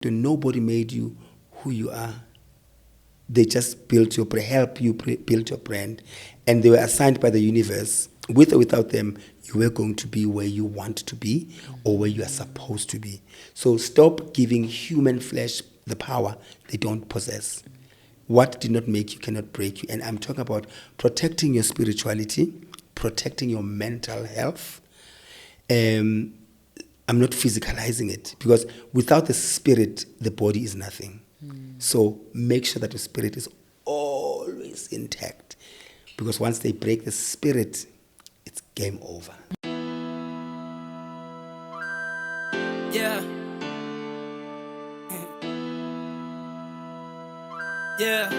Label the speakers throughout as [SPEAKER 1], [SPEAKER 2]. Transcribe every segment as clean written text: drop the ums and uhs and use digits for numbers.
[SPEAKER 1] Nobody made you who you are. They just built help you build your brand, and they were assigned by the universe. With or without them, you were going to be where you want to be or where you are supposed to be. So stop giving human flesh the power they don't possess. What did not make you cannot break you. And I'm talking about protecting your spirituality, protecting your mental health. I'm not physicalizing it, because without the spirit, the body is nothing. So make sure that your spirit is always intact, because once they break the spirit, it's game over.
[SPEAKER 2] Yeah. Yeah.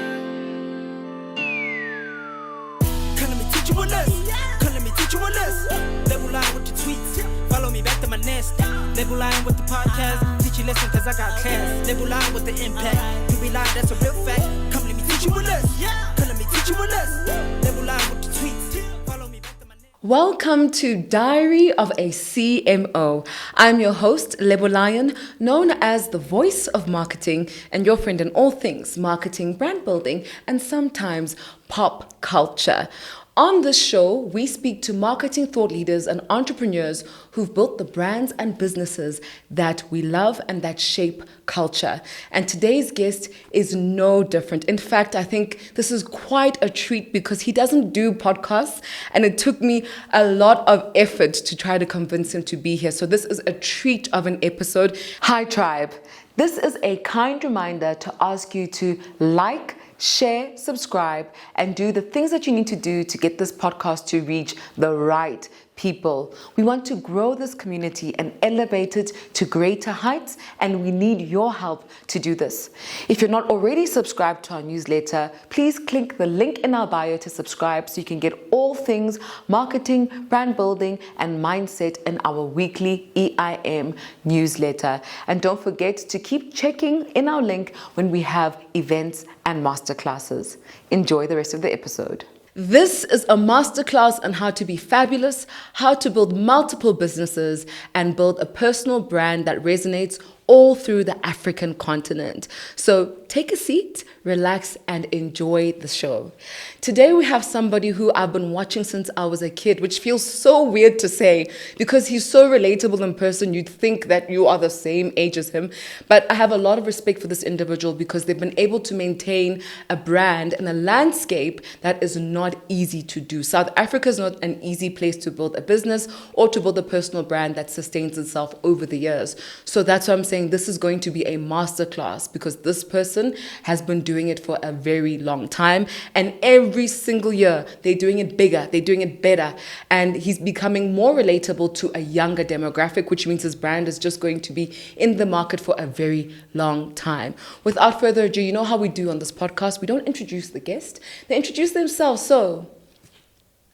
[SPEAKER 2] Come let me teach you a lesson. Come let me teach you a lesson. Label line with the tweets. Follow me back to my nest. Label line with the podcast. Teach you lesson cause I got class. Label line with the impact. You be lying, that's a real fact. Come let me teach you a lesson. Come let me teach you a lesson. Label line with the tweets. Follow me back to my nest.
[SPEAKER 3] Welcome to Diary of a CMO. I'm your host, Lebo Lion, known as the voice of marketing and your friend in all things marketing, brand building, and sometimes pop culture. On this show, we speak to marketing thought leaders and entrepreneurs who've built the brands and businesses that we love and that shape culture. And today's guest is no different. In fact, I think this is quite a treat because he doesn't do podcasts, and it took me a lot of effort to try to convince him to be here. So this is a treat of an episode. Hi, Tribe. This is a kind reminder to ask you to like, share, subscribe, and do the things that you need to do to get this podcast to reach the right people. We want to grow this community and elevate it to greater heights, and we need your help to do this. If you're not already subscribed to our newsletter, please click the link in our bio to subscribe so you can get all things marketing, brand building, and mindset in our weekly EIM newsletter. And don't forget to keep checking in our link when we have events and masterclasses. Enjoy the rest of the episode. This is a masterclass on how to be fabulous, how to build multiple businesses, and build a personal brand that resonates all through the African continent. So take a seat, relax, and enjoy the show. Today we have somebody who I've been watching since I was a kid, which feels so weird to say because he's so relatable in person. You'd think that you are the same age as him. But I have a lot of respect for this individual because they've been able to maintain a brand and a landscape that is not easy to do. South Africa is not an easy place to build a business or to build a personal brand that sustains itself over the years. So that's why I'm saying this is going to be a masterclass, because this person has been doing it for a very long time, and every single year they're doing it bigger, they're doing it better, and he's becoming more relatable to a younger demographic, which means his brand is just going to be in the market for a very long time. Without further ado, you know how we do on this podcast, we don't introduce the guest, they introduce themselves. So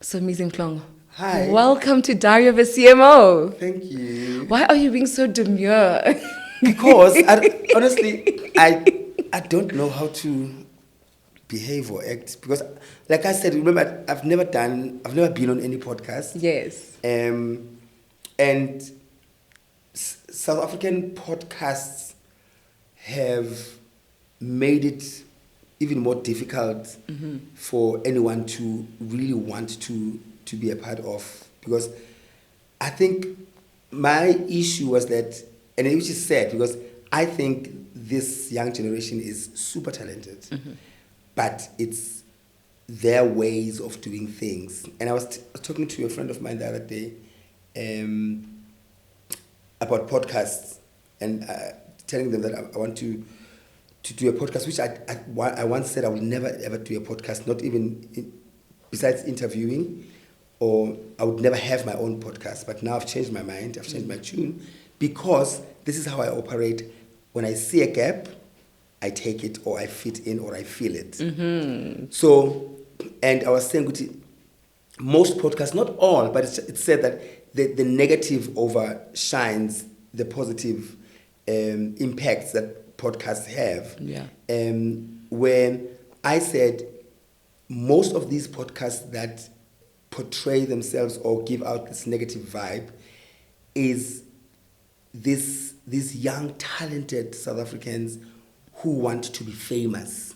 [SPEAKER 3] Somizi Mhlongo,
[SPEAKER 1] Hi.
[SPEAKER 3] welcome to Diary of a CMO.
[SPEAKER 1] Thank you.
[SPEAKER 3] Why are you being so demure?
[SPEAKER 1] Because honestly, I don't know how to behave or act, because like I said, remember, I've never been on any podcast.
[SPEAKER 3] Yes.
[SPEAKER 1] And South African podcasts have made it even more difficult for anyone to really want to be a part of, because I think my issue was that, and which is sad, because I think this young generation is super talented, but it's their ways of doing things. And I was talking to a friend of mine the other day about podcasts, and telling them that I want to do a podcast, which I once said I will never ever do a podcast, not even besides interviewing, or I would never have my own podcast. But now I've changed my mind, I've changed my tune, because this is how I operate. When I see a gap, I take it, or I fit in, or I feel it. So, and I was saying, most podcasts, not all, but it's said that the negative overshines the positive impacts that podcasts have.
[SPEAKER 3] Yeah.
[SPEAKER 1] Where I said most of these podcasts that portray themselves or give out this negative vibe is these young, talented South Africans who want to be famous,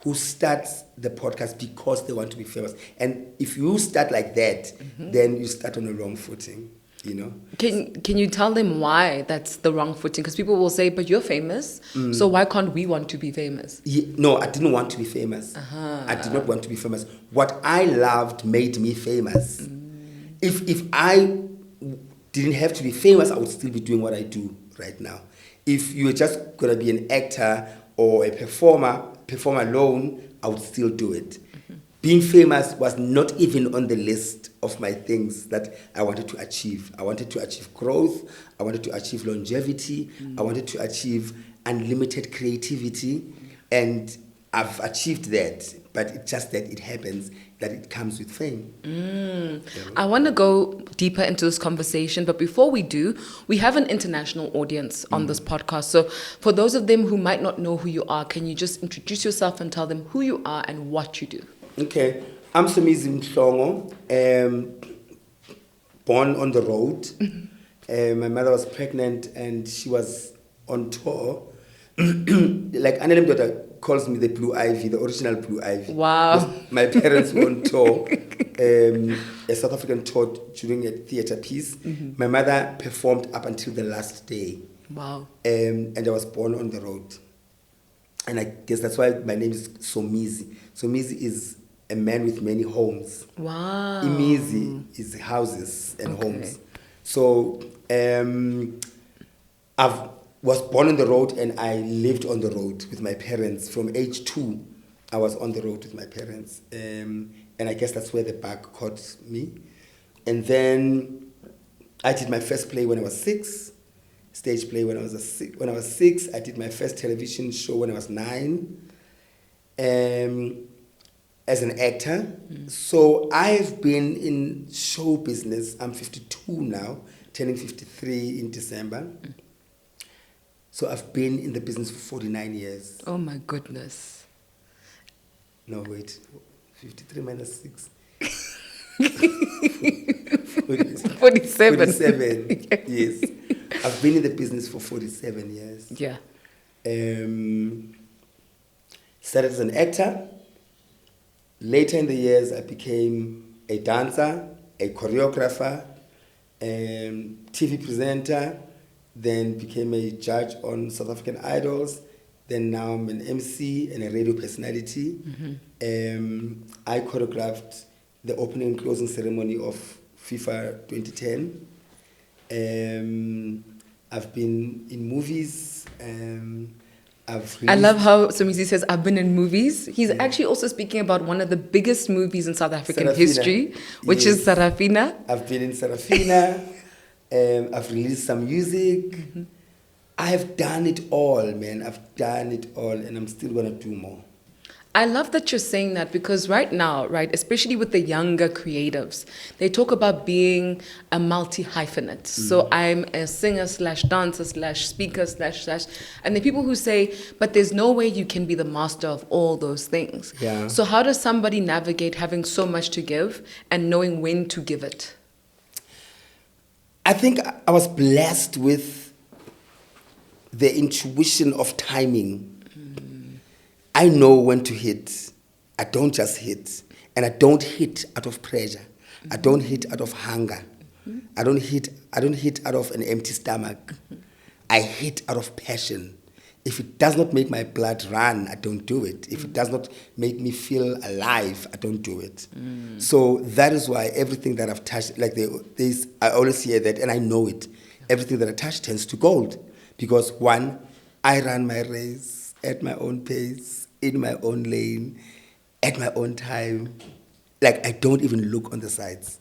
[SPEAKER 1] who start the podcast because they want to be famous. And if you start like that, then you start on the wrong footing, you know.
[SPEAKER 3] Can you tell them why that's the wrong footing? Because people will say, but you're famous, so why can't we want to be famous?
[SPEAKER 1] No, I didn't want to be famous. I did not want to be famous. What I loved made me famous. If I didn't have to be famous, I would still be doing what I do right now. If you were just going to be an actor or a performer alone, I would still do it. Being famous was not even on the list of my things that I wanted to achieve. I wanted to achieve growth. I wanted to achieve longevity. I wanted to achieve unlimited creativity. And I've achieved that. But it's just that it happens that it comes with fame.
[SPEAKER 3] I want to go deeper into this conversation, but before we do, we have an international audience on this podcast. So for those of them who might not know who you are, can you just introduce yourself and tell them who you are and what you do?
[SPEAKER 1] Okay, I'm Somizi Mhlongo, born on the road. My mother was pregnant and she was on tour. Like Annelem daughter calls me the Blue Ivy, the original Blue Ivy.
[SPEAKER 3] Wow.
[SPEAKER 1] My parents were on tour, a South African tour during a theatre piece. My mother performed up until the last day.
[SPEAKER 3] Wow.
[SPEAKER 1] And I was born on the road. And I guess that's why my name is Somizi. Somizi is a man with many homes.
[SPEAKER 3] Wow.
[SPEAKER 1] Imizi is houses and homes. So I was born on the road and I lived on the road with my parents. From age 2, I was on the road with my parents. And I guess that's where the bug caught me. And then I did my first play when I was 6. Stage play when I was 6. I did my first television show when I was 9. As an actor. So I've been in show business. I'm 52 now, turning 53 in December. So I've been in the business for 49 years.
[SPEAKER 3] Oh my goodness.
[SPEAKER 1] No, wait. 53 minus 6.
[SPEAKER 3] 47.
[SPEAKER 1] 47, yes. I've been in the business for 47 years.
[SPEAKER 3] Yeah.
[SPEAKER 1] Started as an actor. Later in the years, I became a dancer, a choreographer, TV presenter, then became a judge on South African Idols. Then now I'm an MC and a radio personality. I choreographed the opening and closing ceremony of FIFA 2010. I've been in movies.
[SPEAKER 3] I love how Somizi says, I've been in movies. He's actually also speaking about one of the biggest movies in South African history, which is Sarafina.
[SPEAKER 1] I've been in Sarafina. I've released some music. I've done it all, man. I've done it all, and I'm still going to do more.
[SPEAKER 3] I love that you're saying that because right now, right, especially with the younger creatives, they talk about being a multi-hyphenate. So I'm a singer / dancer / speaker / and the people who say, but there's no way you can be the master of all those things.
[SPEAKER 1] Yeah.
[SPEAKER 3] So how does somebody navigate having so much to give and knowing when to give it?
[SPEAKER 1] I think I was blessed with the intuition of timing. I know when to hit. I don't just hit. And I don't hit out of pressure. I don't hit out of hunger. I don't hit out of an empty stomach. I hit out of passion. If it does not make my blood run, I don't do it. If it does not make me feel alive, I don't do it. So that is why everything that I've touched, like I always hear that, and I know it. Everything that I touch turns to gold. Because one, I run my race at my own pace, in my own lane, at my own time. Like, I don't even look on the sides.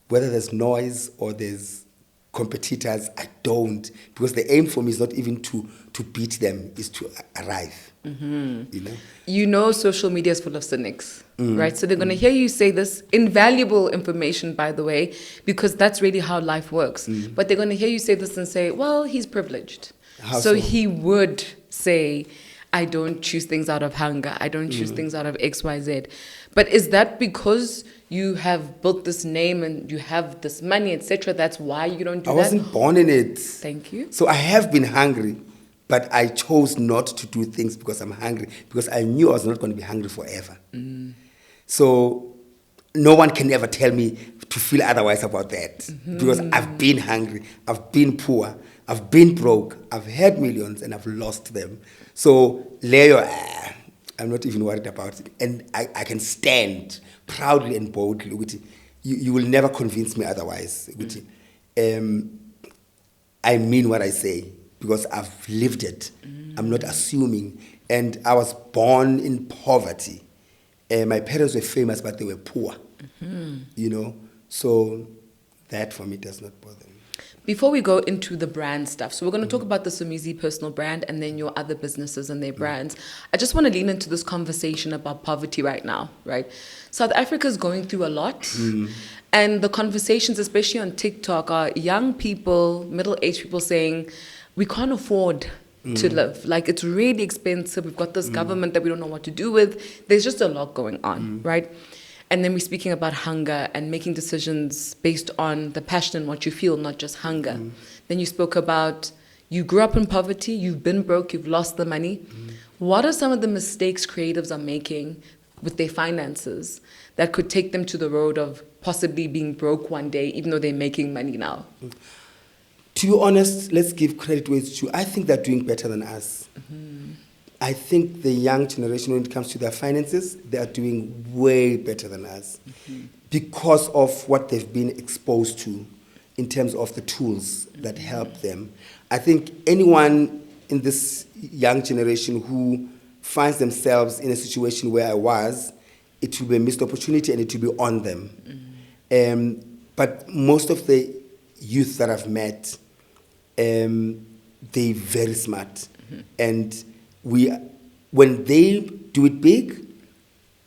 [SPEAKER 1] Whether there's noise or there's competitors, I don't. Because the aim for me is not even to beat them, is to arrive. You know?
[SPEAKER 3] Social media is full of cynics, right? So they're going to hear you say this invaluable information, by the way, because that's really how life works. But they're going to hear you say this and say, well, he's privileged.
[SPEAKER 1] How
[SPEAKER 3] So
[SPEAKER 1] so?
[SPEAKER 3] he would say, I don't choose things out of hunger. I don't choose things out of X, Y, Z. But is that because you have built this name and you have this money, etc.? That's why you don't do
[SPEAKER 1] I
[SPEAKER 3] that?
[SPEAKER 1] wasn't born in it.
[SPEAKER 3] Thank you.
[SPEAKER 1] So I have been hungry, but I chose not to do things because I'm hungry, because I knew I was not going to be hungry forever. So no one can ever tell me to feel otherwise about that, because I've been hungry, I've been poor, I've been broke, I've had millions and I've lost them. So Leo, I'm not even worried about it. And I can stand proudly and boldly. You will never convince me otherwise. I mean what I say, because I've lived it. I'm not assuming. And I was born in poverty. My parents were famous, but they were poor. You know, so that for me does not bother me.
[SPEAKER 3] Before we go into the brand stuff, so we're going to talk about the Somizi personal brand and then your other businesses and their brands. I just want to lean into this conversation about poverty right now, right? South Africa is going through a lot. And the conversations, especially on TikTok, are young people, middle-aged people saying, we can't afford to live. Like, it's really expensive. We've got this government that we don't know what to do with. There's just a lot going on, right? And then we're speaking about hunger and making decisions based on the passion and what you feel, not just hunger. Then you spoke about you grew up in poverty, you've been broke, you've lost the money. What are some of the mistakes creatives are making with their finances that could take them to the road of possibly being broke one day, even though they're making money now?
[SPEAKER 1] To be honest, let's give credit where it's due. I think they're doing better than us. I think the young generation, when it comes to their finances, they are doing way better than us because of what they've been exposed to in terms of the tools that help them. I think anyone in this young generation who finds themselves in a situation where I was, it will be a missed opportunity and it will be on them. But most of the youth that I've met, they're very smart. And when they do it big,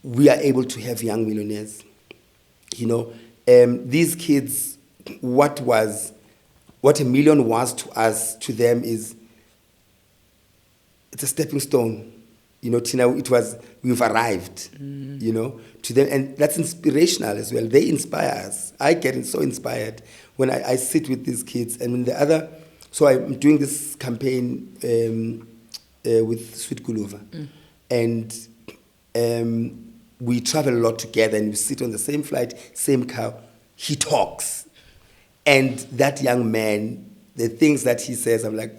[SPEAKER 1] we are able to have young millionaires. You know, these kids, what a million was to us, to them it's a stepping stone. You know, Tina, we've arrived, you know, to them. And that's inspirational as well. They inspire us. I get so inspired when I sit with these kids. And when so I'm doing this campaign with Sweet Guluva. And we travel a lot together and we sit on the same flight, same car. He talks. And that young man, the things that he says, I'm like,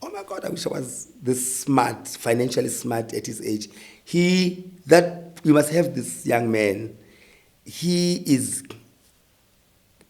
[SPEAKER 1] oh my God, I wish I was this smart, financially smart at his age. We must have this young man. He is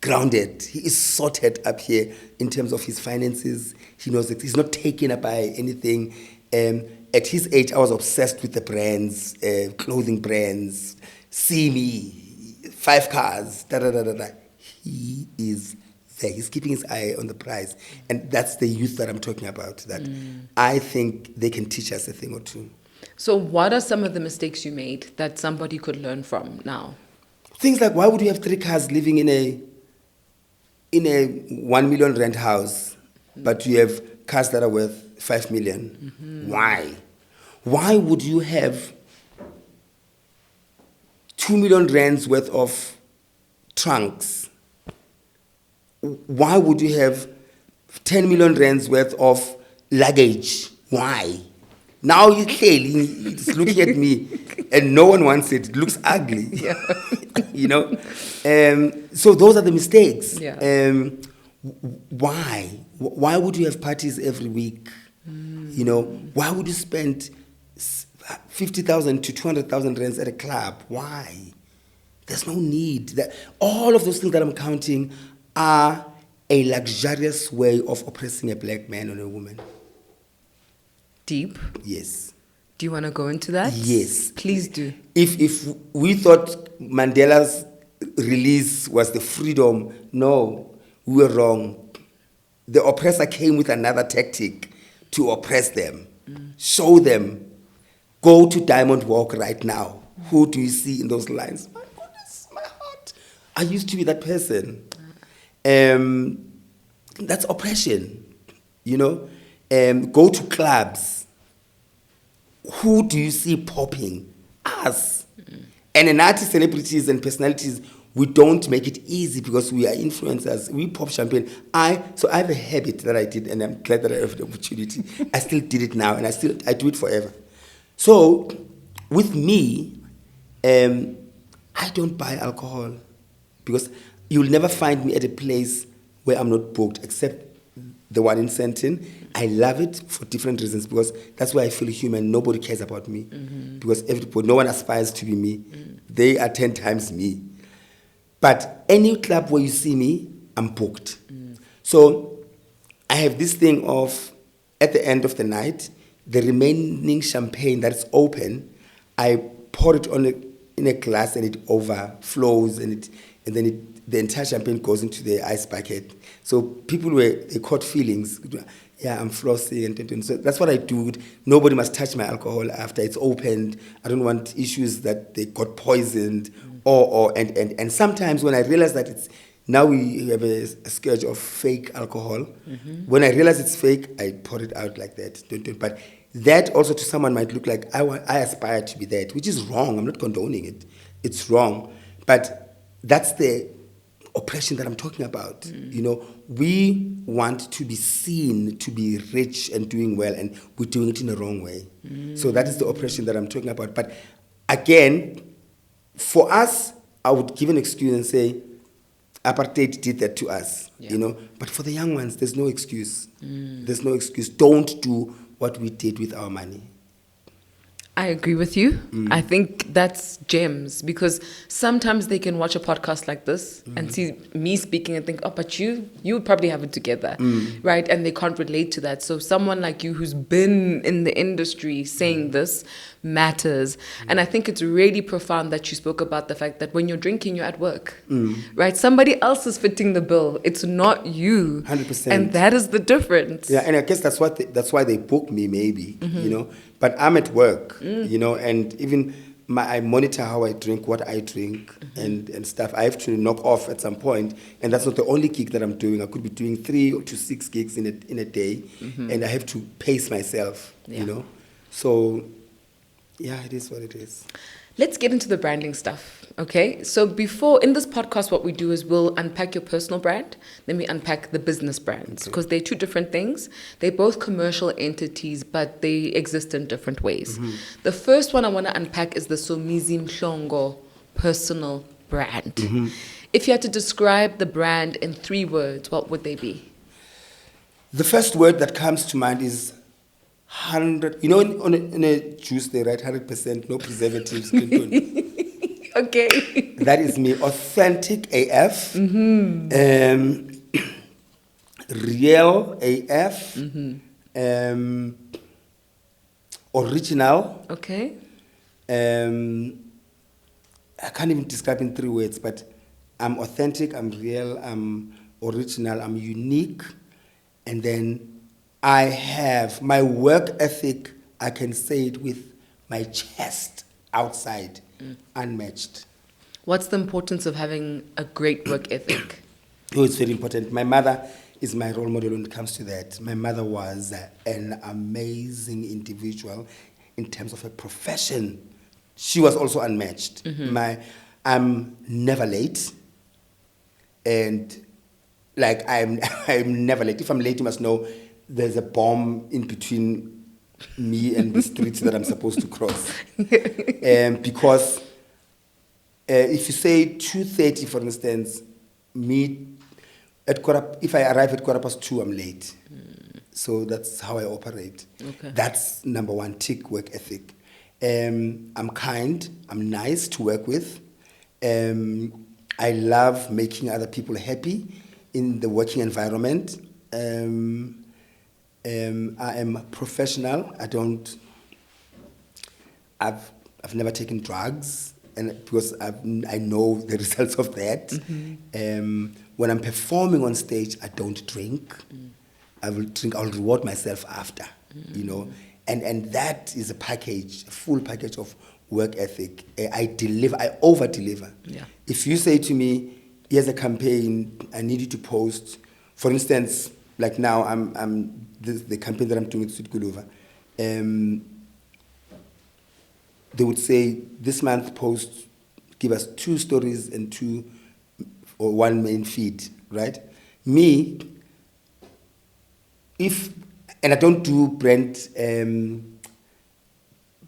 [SPEAKER 1] grounded. He is sorted up here in terms of his finances. He knows that he's not taken up by anything. At his age, I was obsessed with the brands, clothing brands, see me, 5 cars, da-da-da-da-da. He is there. He's keeping his eye on the prize. And that's the youth that I'm talking about, that I think they can teach us a thing or two.
[SPEAKER 3] So what are some of the mistakes you made that somebody could learn from now?
[SPEAKER 1] Things like, why would you have 3 cars living in a 1 million rent house, but you have cars that are worth 5 million? Why? Why would you have 2 million rands worth of trunks? Why would you have 10 million rands worth of luggage? Why? Now you're clearly it's looking at me and no one wants it. It looks ugly. Yeah. You know? So those are the mistakes.
[SPEAKER 3] Yeah.
[SPEAKER 1] Why? Why would you have parties every week? You know, why would you spend 50,000 to 200,000 rands at a club? Why? There's no need. All of those things that I'm counting are a luxurious way of oppressing a black man or a woman.
[SPEAKER 3] Deep?
[SPEAKER 1] Yes.
[SPEAKER 3] Do you want to go into that?
[SPEAKER 1] Yes.
[SPEAKER 3] Please do.
[SPEAKER 1] If we thought Mandela's release was the freedom, no, we were wrong. The oppressor came with another tactic to oppress them. Show them. Go to Diamond Walk right now. Who do you see in those lines? My goodness, my heart. I used to be that person. That's oppression, you know. Go to clubs. Who do you see popping? Us. And an artist, celebrities, and personalities, we don't make it easy because we are influencers. We pop champagne. So I have a habit that I did, and I'm glad that I have the opportunity. I still did it now, and I do it forever. So with me, I don't buy alcohol because you'll never find me at a place where I'm not booked, except the one in Sentin. I love it for different reasons because that's where I feel human. Nobody cares about me because no one aspires to be me. They are 10 times me. But any club where you see me, I'm booked. So I have this thing of, at the end of the night, the remaining champagne that's open, I pour it in a glass and it overflows, and then the entire champagne goes into the ice bucket. So people they caught feelings. Yeah, I'm flossing, and so that's what I do. Nobody must touch my alcohol after it's opened. I don't want issues that they got poisoned, and sometimes when I realize that it's now we have a scourge of fake alcohol. When I realize it's fake, I pour it out like that. But that also to someone might look like I aspire to be that, which is wrong. I'm not condoning it. It's wrong, but that's the oppression that I'm talking about. You know, we want to be seen to be rich and doing well, and we're doing it in the wrong way. So that is the oppression that I'm talking about. But again, for us, I would give an excuse and say, apartheid did that to us, you know. But for the young ones, there's no excuse. There's no excuse. Don't do what we did with our money.
[SPEAKER 3] I agree with you. I think that's gems, because sometimes they can watch a podcast like this and see me speaking and think, oh, but you would probably have it together, right? And they can't relate to that. So someone like you who's been in the industry saying this matters. And I think it's really profound that you spoke about the fact that when you're drinking, you're at work, right? Somebody else is fitting the bill. It's not you.
[SPEAKER 1] 100%.
[SPEAKER 3] And that is the difference.
[SPEAKER 1] Yeah, and I guess that's why they book me, maybe, you know. But I'm at work, you know, and even I monitor how I drink, what I drink, and stuff. I have to knock off at some point, and that's not the only gig that I'm doing. I could be doing 3 to 6 gigs in a day, and I have to pace myself, you know. So, yeah, it is what it is.
[SPEAKER 3] Let's get into the branding stuff, okay? So in this podcast, what we do is we'll unpack your personal brand, then we unpack the business brands, because they're two different things. They're both commercial entities, but they exist in different ways. The first one I want to unpack is the Somizi Mhlongo personal brand. If you had to describe the brand in 3 words, what would they be?
[SPEAKER 1] The first word that comes to mind is 100. You know, in a juice they write 100%, no preservatives.
[SPEAKER 3] Okay.
[SPEAKER 1] That is me. Authentic AF. Real AF. Original.
[SPEAKER 3] Okay.
[SPEAKER 1] I can't even describe in 3 words, but I'm authentic, I'm real, I'm original, I'm unique, and then I have my work ethic, I can say it with my chest outside, unmatched.
[SPEAKER 3] What's the importance of having a great work ethic?
[SPEAKER 1] Oh, it's very important. My mother is my role model when it comes to that. My mother was an amazing individual in terms of her profession. She was also unmatched. I'm never late, and like I'm never late. If I'm late, you must know there's a bomb in between me and the streets that I'm supposed to cross. Because if you say 2:30, for instance, if I arrive at 2:15, I'm late. So that's how I operate. Okay. That's number 1, tick work ethic. I'm kind, I'm nice to work with. I love making other people happy in the working environment. I am professional. I've never taken drugs, and because I know the results of that. When I'm performing on stage, I don't drink. I will drink. I'll reward myself after, you know. And that is a full package of work ethic. I deliver. I over deliver. Yeah. If you say to me, "Here's a campaign. I need you to post," for instance, like now the campaign that I'm doing with Sweet Guluva, they would say, this month post give us 2 stories and 2 or 1 main feed, right? Me, and I don't do brand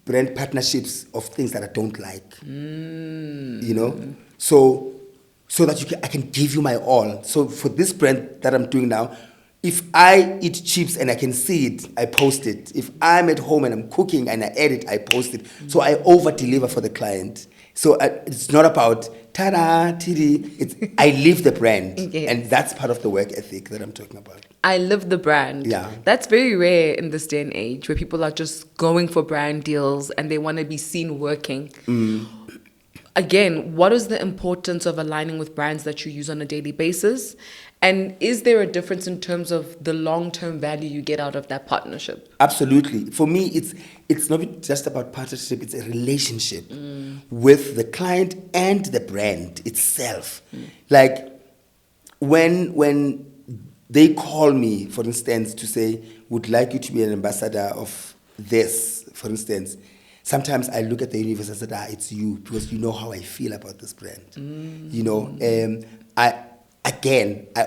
[SPEAKER 1] partnerships of things that I don't like, you know, so that I can give you my all. So for this brand that I'm doing now, if I eat chips and I can see it, I post it. If I'm at home and I'm cooking and I edit, I post it. So I over-deliver for the client. So it's not about ta-da, titty. I live the brand.
[SPEAKER 3] Yes.
[SPEAKER 1] And that's part of the work ethic that I'm talking about.
[SPEAKER 3] I live the brand.
[SPEAKER 1] Yeah.
[SPEAKER 3] That's very rare in this day and age where people are just going for brand deals and they want to be seen working. Again, what is the importance of aligning with brands that you use on a daily basis? And is there a difference in terms of the long-term value you get out of that partnership?
[SPEAKER 1] Absolutely. For me, it's not just about partnership, it's a relationship with the client and the brand itself. Like when they call me, for instance, to say, would like you to be an ambassador of this, for instance, sometimes I look at the universe and say, it's you, because you know how I feel about this brand. You know, I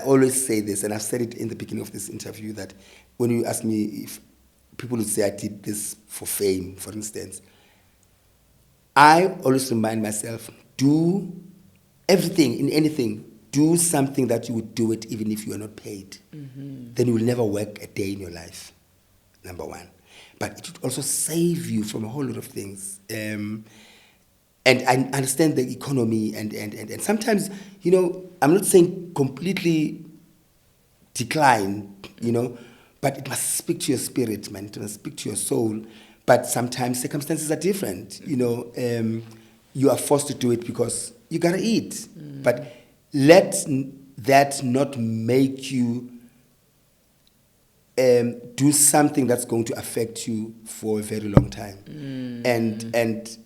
[SPEAKER 1] always say this, and I've said it in the beginning of this interview, that when you ask me if people would say I did this for fame, for instance, I always remind myself, do everything, in anything, do something that you would do it even if you are not paid. Then you will never work a day in your life, number one. But it would also save you from a whole lot of things. And I understand the economy and sometimes, you know, I'm not saying completely decline, you know, but it must speak to your spirit, man. It must speak to your soul. But sometimes circumstances are different, you know. You are forced to do it because you gotta eat. But let that not make you do something that's going to affect you for a very long time. And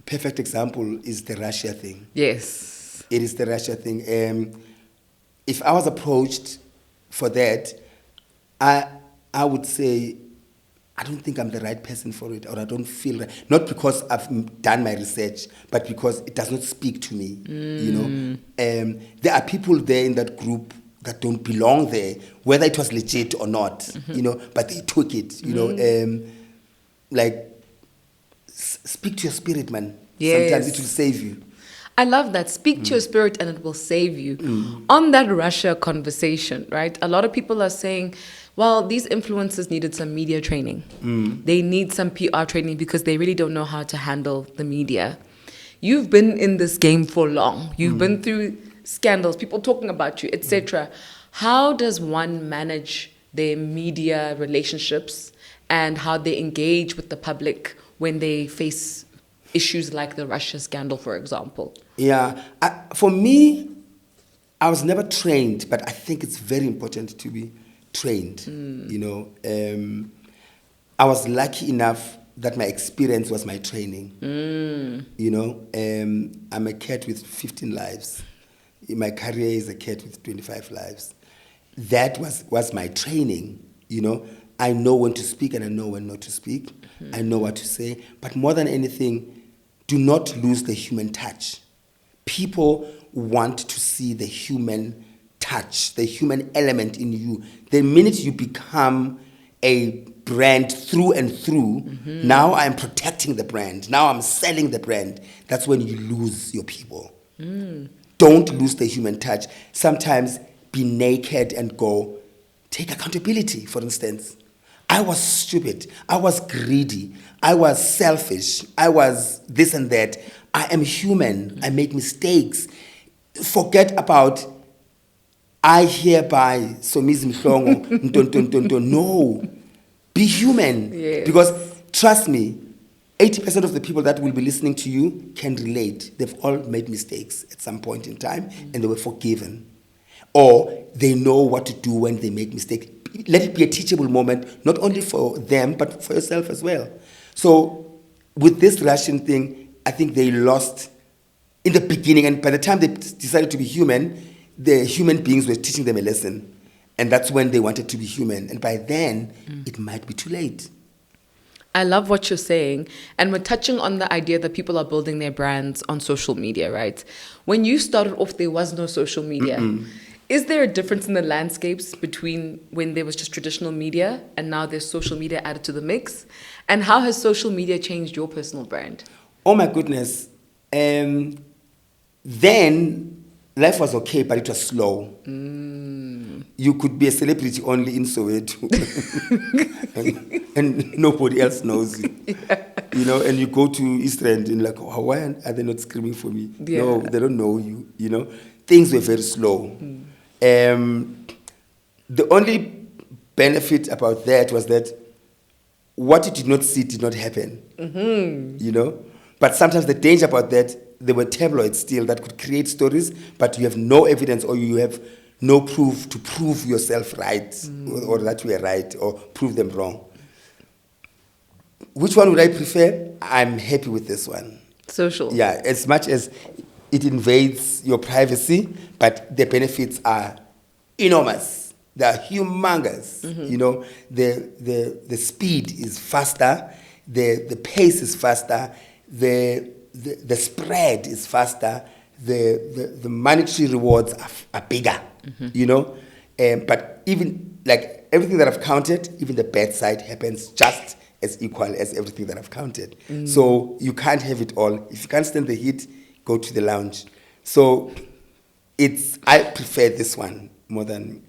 [SPEAKER 1] perfect example is the Russia thing.
[SPEAKER 3] Yes.
[SPEAKER 1] It is the Russia thing. If I was approached for that, I would say, I don't think I'm the right person for it, or I don't feel right. Not because I've done my research, but because it does not speak to me. You know, there are people there in that group that don't belong there, whether it was legit or not. You know, but they took it. You know, like speak to your spirit, man.
[SPEAKER 3] Yes.
[SPEAKER 1] Sometimes it will save you.
[SPEAKER 3] I love that. Speak to your spirit and it will save you. On that Russia conversation, right? A lot of people are saying, well, these influencers needed some media training. They need some PR training because they really don't know how to handle the media. You've been in this game for long. You've been through scandals, people talking about you, etc. How does one manage their media relationships and how they engage with the public when they face issues like the Russia scandal, for example?
[SPEAKER 1] Yeah, for me, I was never trained, but I think it's very important to be trained. You know, I was lucky enough that my experience was my training. You know, I'm a cat with 15 lives. My career is a cat with 25 lives. That was my training. You know, I know when to speak and I know when not to speak. I know what to say. But more than anything, do not lose the human touch. People want to see the human touch, the human element in you. The minute you become a brand through and through, now I'm protecting the brand. Now I'm selling the brand. That's when you lose your people. Don't lose the human touch. Sometimes be naked and go, take accountability, for instance. I was stupid. I was greedy. I was selfish. I was this and that. I am human. I make mistakes. Forget about, I hereby, Somizi Mhlongo, no. Be human.
[SPEAKER 3] Yes.
[SPEAKER 1] Because, trust me, 80% of the people that will be listening to you can relate. They've all made mistakes at some point in time, and they were forgiven. Or they know what to do when they make mistakes. Let it be a teachable moment, not only for them, but for yourself as well. So with this Russian thing, I think they lost in the beginning, and by the time they decided to be human, the human beings were teaching them a lesson. And that's when they wanted to be human. And by then, it might be too late.
[SPEAKER 3] I love what you're saying. And we're touching on the idea that people are building their brands on social media, right? When you started off, there was no social media. Is there a difference in the landscapes between when there was just traditional media and now there's social media added to the mix? And how has social media changed your personal brand?
[SPEAKER 1] Oh my goodness. Then life was okay, but it was slow. You could be a celebrity only in Soweto, and nobody else knows you. Yeah. You know, and you go to East End and like, oh, why are they not screaming for me? Yeah. No, they don't know you. You know, things were very slow. The only benefit about that was that what you did not see did not happen. You know, but sometimes the danger about that, there were tabloids still that could create stories, but you have no evidence or you have no proof to prove yourself right or that you are right or prove them wrong. Which one would I prefer? I'm happy with this one.
[SPEAKER 3] Social.
[SPEAKER 1] Yeah, as much as it invades your privacy, but the benefits are enormous. They are humongous. You know, the speed is faster, the pace is faster, the spread is faster, the monetary rewards are bigger, you know. But even like everything that I've counted, even the bad side happens just as equal as everything that I've counted. So you can't have it all. If you can't stand the heat, go to the lounge. So I prefer this one more than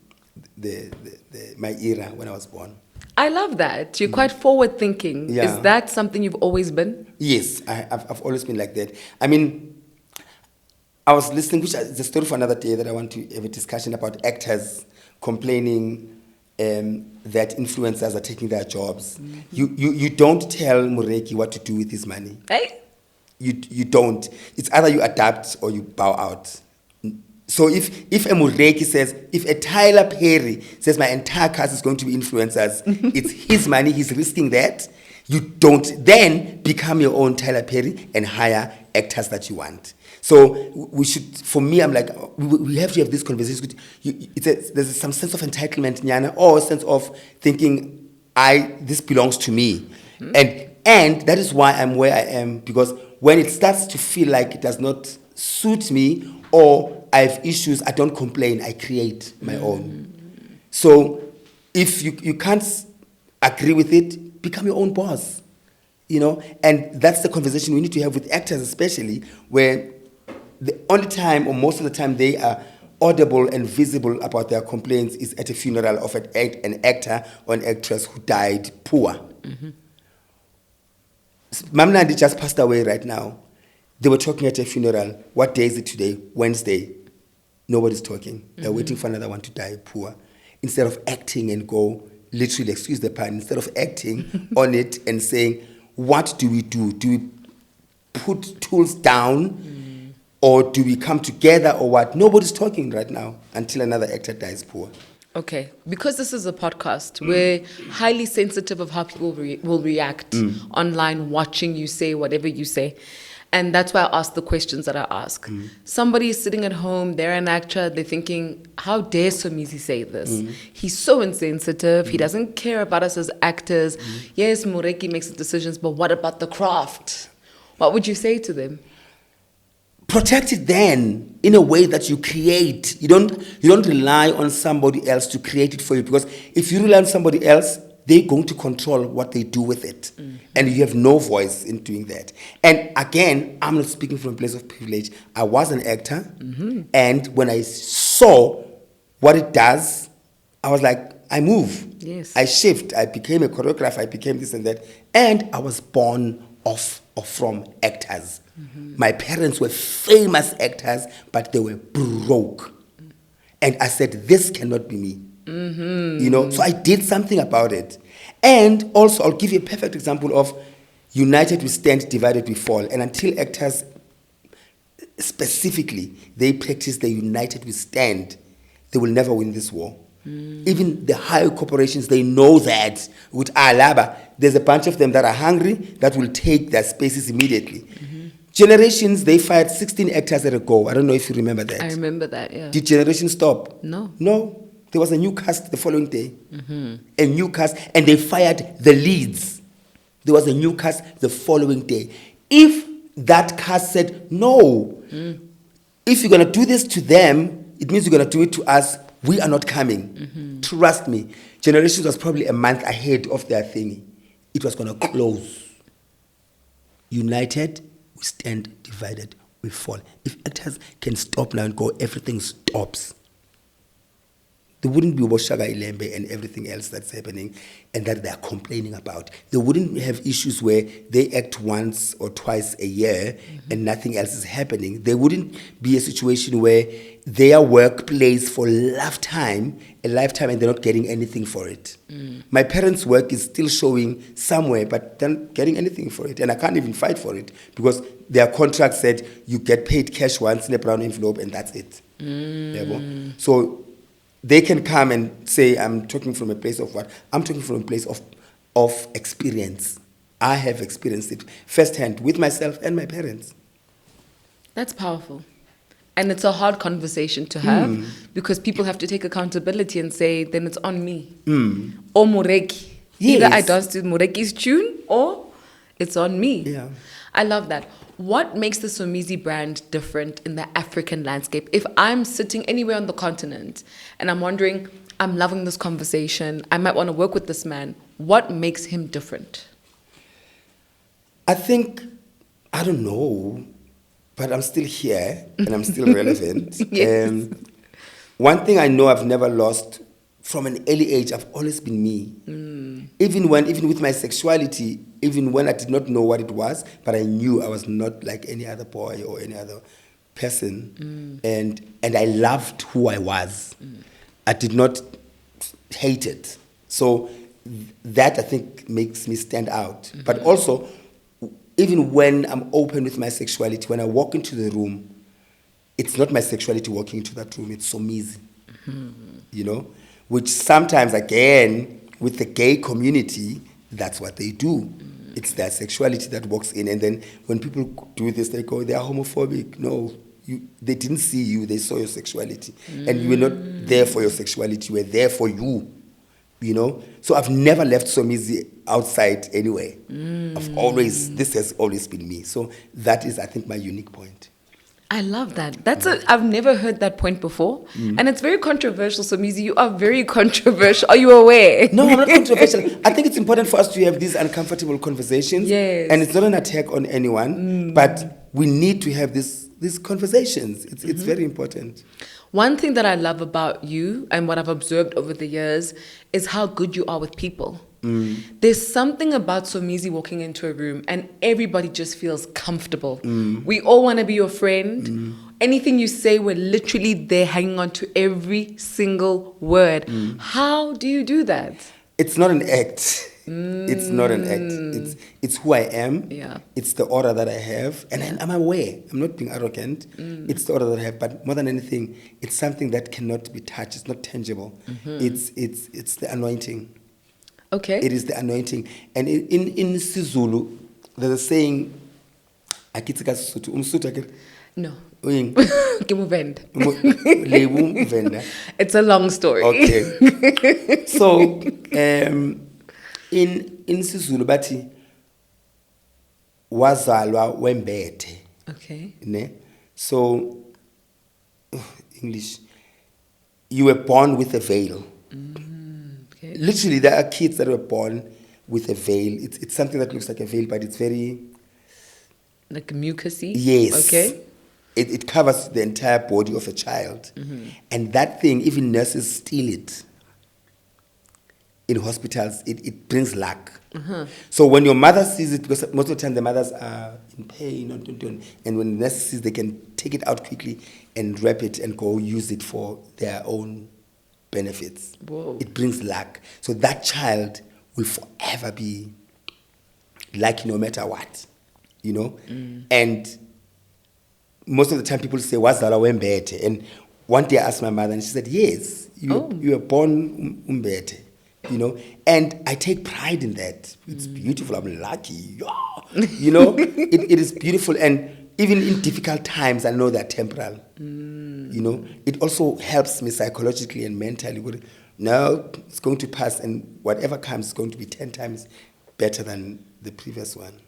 [SPEAKER 1] my era when I was born.
[SPEAKER 3] I love that. You're quite forward thinking. Yeah. Is that something you've always been?
[SPEAKER 1] Yes, I've always been like that. I mean, I was listening, which is a story for another day that I want to have a discussion about actors complaining that influencers are taking their jobs. You don't tell Mureki what to do with his money.
[SPEAKER 3] Hey?
[SPEAKER 1] You don't. It's either you adapt or you bow out. So if a Mureki says, if a Tyler Perry says my entire cast is going to be influencers, it's his money, he's risking that, you don't then become your own Tyler Perry and hire actors that you want. So we should, for me, I'm like, we have to have this conversation. There's some sense of entitlement, Nyana, or a sense of thinking, this belongs to me. And that is why I'm where I am, because when it starts to feel like it does not suit me or I have issues, I don't complain, I create my own. So if you can't agree with it, become your own boss, you know? And that's the conversation we need to have with actors especially, where the only time or most of the time they are audible and visible about their complaints is at a funeral of an actor or an actress who died poor. Mamnandi just passed away right now. They were talking at a funeral. What day is it today? Wednesday. Nobody's talking. They're waiting for another one to die poor. Instead of acting and go, literally, excuse the pun, instead of acting on it and saying, what do we do? Do we put tools down or do we come together or what? Nobody's talking right now until another actor dies poor.
[SPEAKER 3] Okay, because this is a podcast, we're highly sensitive of how people will react online, watching you say whatever you say. And that's why I ask the questions that I ask. Somebody is sitting at home, they're an actor, they're thinking, how dare Somizi say this? He's so insensitive, he doesn't care about us as actors. Yes, Mureki makes the decisions, but what about the craft? What would you say to them?
[SPEAKER 1] Protect it then in a way that you create. You don't rely on somebody else to create it for you, because if you rely on somebody else, they're going to control what they do with it. And you have no voice in doing that. And again, I'm not speaking from a place of privilege. I was an actor, and when I saw what it does, I was like, I move.
[SPEAKER 3] Yes.
[SPEAKER 1] I shift. I became a choreographer. I became this and that. And I was born from actors. My parents were famous actors, but they were broke. And I said, this cannot be me. You know, so I did something about it. And also, I'll give you a perfect example of united we stand, divided we fall. And until actors, specifically, they practice the united we stand, they will never win this war. Even the higher corporations, they know that. With Alaba, there's a bunch of them that are hungry that will take their spaces immediately. Generations, they fired 16 actors at a go. I don't know if you remember that.
[SPEAKER 3] I remember that, yeah.
[SPEAKER 1] Did Generation stop?
[SPEAKER 3] No.
[SPEAKER 1] No. There was a new cast the following day. A new cast, and they fired the leads. There was a new cast the following day. If that cast said, no, if you're going to do this to them, it means you're going to do it to us. We are not coming. Trust me. Generations was probably a month ahead of their thing. It was going to close. United, we stand. Divided, we fall. If actors can stop now and go, everything stops. There wouldn't be Woshaga Ilembe and everything else that's happening and that they're complaining about. They wouldn't have issues where they act once or twice a year and nothing else is happening. There wouldn't be a situation where their work plays for a lifetime and they're not getting anything for it. My parents' work is still showing somewhere, but they're not getting anything for it. And I can't even fight for it because their contract said you get paid cash once in a brown envelope and that's it. So they can come and say, I'm talking from a place of what? I'm talking from a place of experience. I have experienced it firsthand with myself and my parents.
[SPEAKER 3] That's powerful. And it's a hard conversation to have because people have to take accountability and say, then it's on me. Or Mureki.
[SPEAKER 1] Yes.
[SPEAKER 3] Either I dance to Mureki's tune or it's on me.
[SPEAKER 1] Yeah.
[SPEAKER 3] I love that. What makes the Somizi brand different in the African landscape? If I'm sitting anywhere on the continent and I'm wondering, I'm loving this conversation, I might want to work with this man, what makes him different?
[SPEAKER 1] I think, I don't know, but I'm still here and I'm still relevant.
[SPEAKER 3] Yes.
[SPEAKER 1] One thing I know I've never lost from an early age, I've always been me. Even with my sexuality, even when I did not know what it was, but I knew I was not like any other boy or any other person. And I loved who I was. I did not hate it. So that, I think, makes me stand out. But also, even when I'm open with my sexuality, when I walk into the room, it's not my sexuality walking into that room, it's Somizi. You know? Which sometimes, again, with the gay community, that's what they do. It's their sexuality that walks in. And then when people do this, they go, they're homophobic. No, they didn't see you, they saw your sexuality. And you were not there for your sexuality, you were there for you. You know? So I've never left Somizi outside anyway. This has always been me. So that is, I think, my unique point.
[SPEAKER 3] I love that. I've never heard that point before. And it's very controversial, Somizi. You are very controversial. Are you aware?
[SPEAKER 1] No, I'm not controversial. I think it's important for us to have these uncomfortable conversations.
[SPEAKER 3] Yes.
[SPEAKER 1] And it's not an attack on anyone, but we need to have these conversations. It's very important.
[SPEAKER 3] One thing that I love about you and what I've observed over the years is how good you are with people. There's something about Somizi walking into a room and everybody just feels comfortable. We all want to be your friend. Anything you say, we're literally there hanging on to every single word. How do you do that?
[SPEAKER 1] It's not an act. It's not an act. It's who I am.
[SPEAKER 3] Yeah.
[SPEAKER 1] It's the aura that I have. And I'm aware. I'm not being arrogant. It's the aura that I have. But more than anything, it's something that cannot be touched. It's not tangible. It's the anointing.
[SPEAKER 3] Okay.
[SPEAKER 1] It is the anointing. And in Sizulu, there's a saying,
[SPEAKER 3] No.
[SPEAKER 1] Uying.
[SPEAKER 3] It's a long story.
[SPEAKER 1] Okay. So, in Sizulu, bathi wazalwa wembethe.
[SPEAKER 3] Okay.
[SPEAKER 1] Ne? So, English, you were born with a veil.
[SPEAKER 3] Okay.
[SPEAKER 1] Literally, there are kids that were born with a veil. It's something that looks like a veil, but it's very...
[SPEAKER 3] Like mucusy?
[SPEAKER 1] Yes.
[SPEAKER 3] Okay.
[SPEAKER 1] It covers the entire body of a child. And that thing, even nurses steal it. In hospitals, it brings luck. So when your mother sees it, because most of the time the mothers are in pain, and when the nurses sees, they can take it out quickly and wrap it and go use it for their own benefits.
[SPEAKER 3] Whoa.
[SPEAKER 1] It brings luck. So that child will forever be lucky no matter what, you know? And most of the time people say, wazala wembete? And one day I asked my mother and she said, yes, you were born umbete, you know? And I take pride in that. It's beautiful, I'm lucky, yeah. You know? it is beautiful, and even in difficult times, I know they're temporal. You know, it also helps me psychologically and mentally. No, it's going to pass, and whatever comes is going to be 10 times better than the previous one.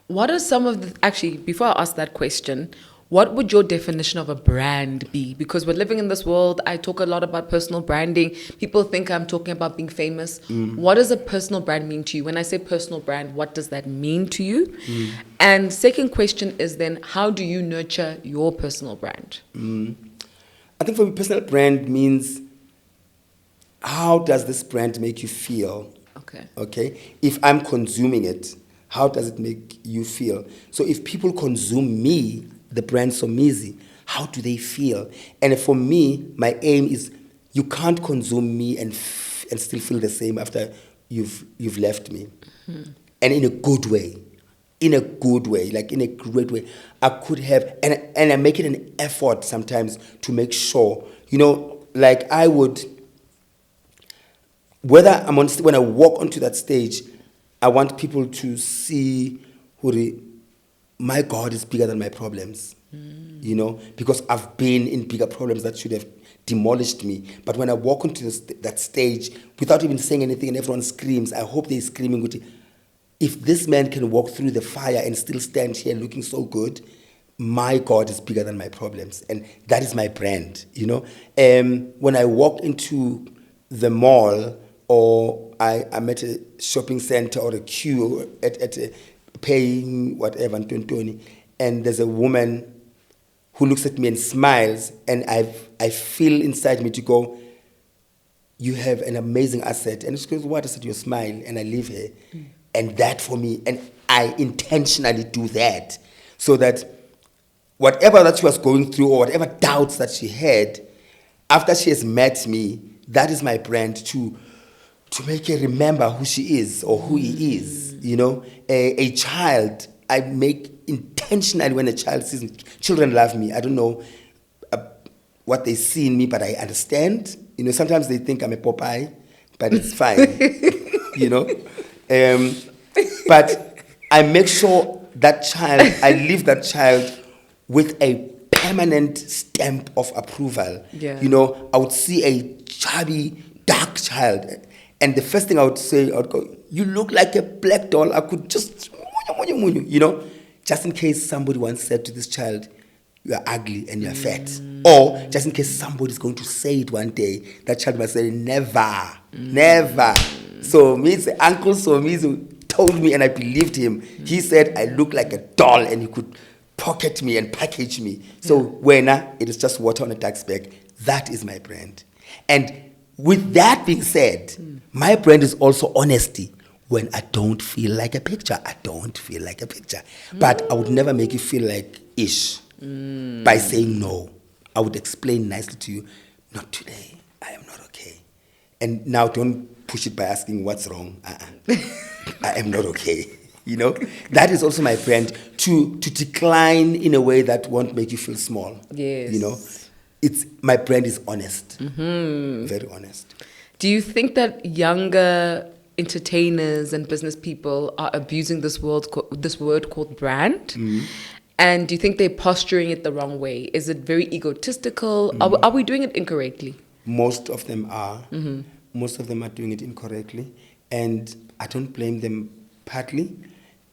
[SPEAKER 3] What are some of the, actually, before I ask that question, what would your definition of a brand be? Because we're living in this world, I talk a lot about personal branding. People think I'm talking about being famous. What does a personal brand mean to you? When I say personal brand, what does that mean to you? And second question is then, how do you nurture your personal brand?
[SPEAKER 1] I think for me, personal brand means, how does this brand make you feel? Okay. If I'm consuming it, how does it make you feel? So if people consume me, the brand Somizi, how do they feel? And for me, my aim is, you can't consume me and still feel the same after you've left me. And in a good way. Like in a great way. I could have, and I make it an effort sometimes to make sure, like I would, whether I'm on, when I walk onto that stage, I want people to see my God is bigger than my problems, because I've been in bigger problems that should have demolished me. But when I walk onto that stage, without even saying anything, and everyone screams, I hope they're screaming, if this man can walk through the fire and still stand here looking so good, my God is bigger than my problems. And that is my brand, When I walk into the mall, or I'm at a shopping center or a queue at a paying whatever, and there's a woman who looks at me and smiles, and I feel inside me to go, you have an amazing asset. And she goes, what? I said, your smile, and I leave her. And that for me, and I intentionally do that, so that whatever that she was going through, or whatever doubts that she had, after she has met me, that is my brand, to make her remember who she is or who he is, A child, I make intentionally, when a child sees me, children love me. I don't know what they see in me, but I understand. Sometimes they think I'm a Popeye, but it's fine, But I make sure that child, I leave that child with a permanent stamp of approval.
[SPEAKER 3] Yeah.
[SPEAKER 1] I would see a chubby, dark child, and the first thing I would say, I would go, you look like a black doll. I could just, just in case somebody once said to this child, you are ugly and you are fat. Or just in case somebody's going to say it one day, that child must say, never. So Uncle Somizi told me, and I believed him. He said I look like a doll and he could pocket me and package me. So it is just water on a duck's back. That is my brand. And with that being said, my brand is also honesty. When I don't feel like a picture, I don't feel like a picture. But I would never make you feel like ish by saying no. I would explain nicely to you, not today, I am not okay. And now don't push it by asking what's wrong. I am not okay. That is also my brand, to decline in a way that won't make you feel small.
[SPEAKER 3] Yes.
[SPEAKER 1] My brand is honest, very honest.
[SPEAKER 3] Do you think that younger entertainers and business people are abusing this word called brand? And do you think they're posturing it the wrong way? Is it very egotistical? Are we doing it incorrectly?
[SPEAKER 1] Most of them are. Most of them are doing it incorrectly. And I don't blame them partly.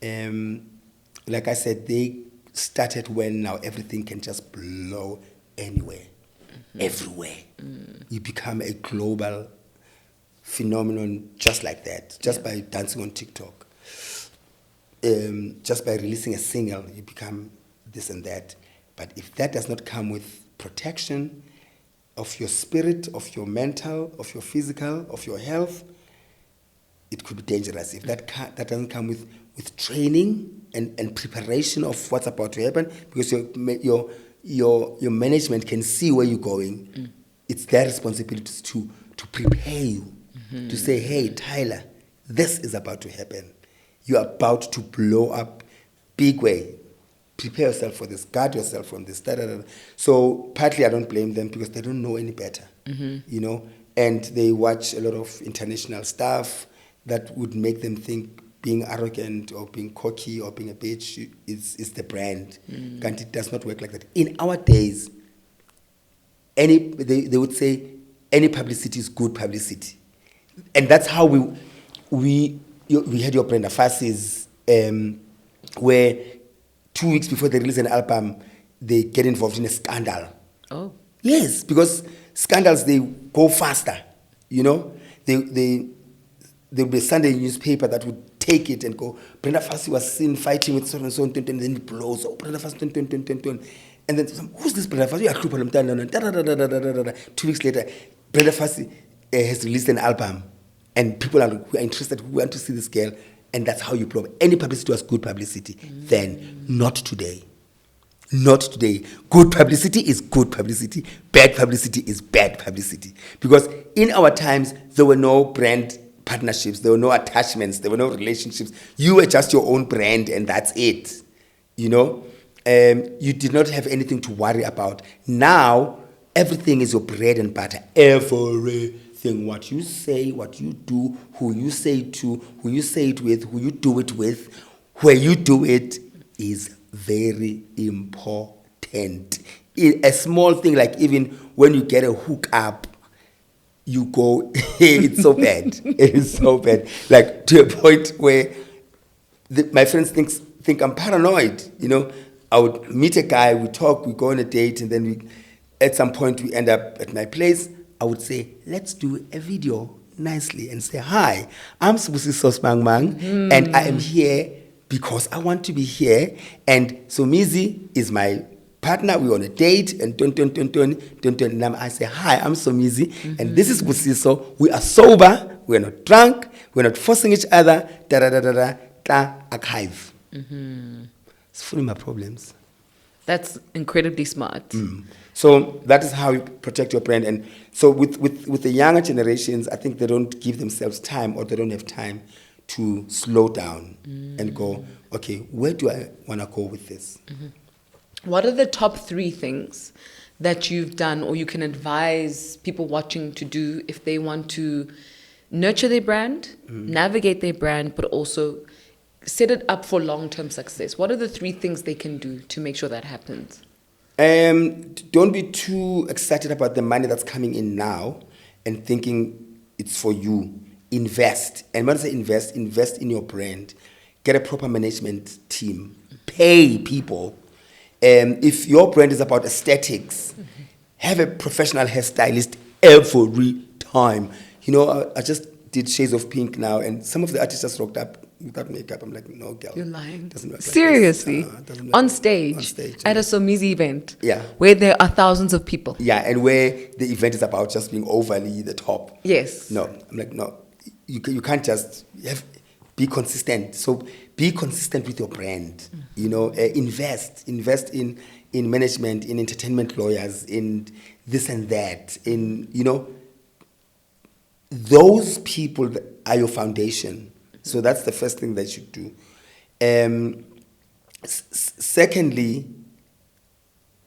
[SPEAKER 1] Like I said, they started when now everything can just blow anywhere, everywhere. You become a global phenomenon just like that, just by dancing on TikTok. Just by releasing a single, you become this and that. But if that does not come with protection of your spirit, of your mental, of your physical, of your health, it could be dangerous. If that doesn't come with training and preparation of what's about to happen, because your management can see where you're going, it's their responsibility to prepare you, to say, hey, Tyler, this is about to happen. You're about to blow up big way. Prepare yourself for this. Guard yourself from this. So partly I don't blame them because they don't know any better, and they watch a lot of international stuff that would make them think being arrogant or being cocky or being a bitch is the brand. And it does not work like that. In our days, they would say any publicity is good publicity. And that's how we we had your Brenda Fassie's, where 2 weeks before they release an album, they get involved in a scandal.
[SPEAKER 3] Oh.
[SPEAKER 1] Yes, because scandals, they go faster, you know. There'll be a Sunday newspaper that would take it and go, Brenda Fassie was seen fighting with so and so, and then it blows. Oh, Brenda Fassie, and then who's this Brenda Fassie? 2 weeks later, Brenda Fassie has released an album, and people who are interested, who want to see this girl, and that's how you blow. Any publicity was good publicity. Then, not today. Not today. Good publicity is good publicity. Bad publicity is bad publicity. Because in our times, there were no brand partnerships. There were no attachments. There were no relationships. You were just your own brand, and that's it. You know? You did not have anything to worry about. Now, everything is your bread and butter. Everything. What you say, what you do, who you say it to, who you say it with, who you do it with, where you do it is very important. A small thing, like even when you get a hook up, you go, it's so bad. It's so bad. Like to a point where my friends think I'm paranoid. You know, I would meet a guy, we talk, we go on a date, and then at some point we end up at my place. I would say, let's do a video nicely and say, hi, I'm Somizi Mhlongo, and I am here because I want to be here, and Somizi is my partner. We're on a date, and and I say, hi, I'm Somizi, and this is Busiso. We are sober, we're not drunk, we're not forcing each other, archive. It's full of my problems.
[SPEAKER 3] That's incredibly smart.
[SPEAKER 1] So that is how you protect your brand. And so with the younger generations, I think they don't give themselves time, or they don't have time to slow down and go, okay, where do I want to go with this?
[SPEAKER 3] What are the top 3 things that you've done or you can advise people watching to do if they want to nurture their brand, navigate their brand, but also set it up for long-term success? What are the 3 things they can do to make sure that happens?
[SPEAKER 1] Don't be too excited about the money that's coming in now and thinking it's for you. Invest. And when I say invest in your brand. Get a proper management team. Pay people. If your brand is about aesthetics, have a professional hairstylist every time. You know, I just did Shades of Pink now, and some of the artists just rocked up without makeup. I'm like, no, girl.
[SPEAKER 3] You're lying.
[SPEAKER 1] Doesn't work
[SPEAKER 3] Seriously?
[SPEAKER 1] Like this. Doesn't work
[SPEAKER 3] On
[SPEAKER 1] like
[SPEAKER 3] stage?
[SPEAKER 1] On stage.
[SPEAKER 3] At a Somizi event?
[SPEAKER 1] Yeah.
[SPEAKER 3] Where there are thousands of people?
[SPEAKER 1] Yeah, and where the event is about just being overly the top.
[SPEAKER 3] Yes.
[SPEAKER 1] No, I'm like, no. You can't just be consistent. So be consistent with your brand. You know, invest in management, in entertainment lawyers, in this and that. In, you know, those people that are your foundation. So that's the first thing that you do. Secondly,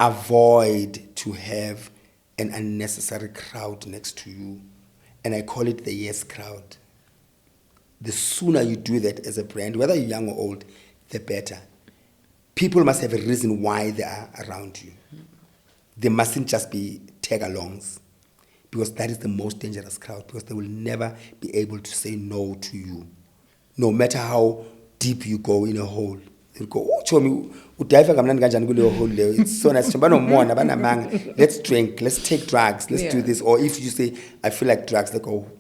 [SPEAKER 1] avoid to have an unnecessary crowd next to you. And I call it the yes crowd. The sooner you do that as a brand, whether you're young or old, the better. People must have a reason why they are around you. They mustn't just be tag-alongs, because that is the most dangerous crowd, because they will never be able to say no to you. No matter how deep you go in a hole. They'll go, oh, Chomi, it's so nice. Let's drink, let's take drugs, let's do this. Or if you say, I feel like drugs, they go,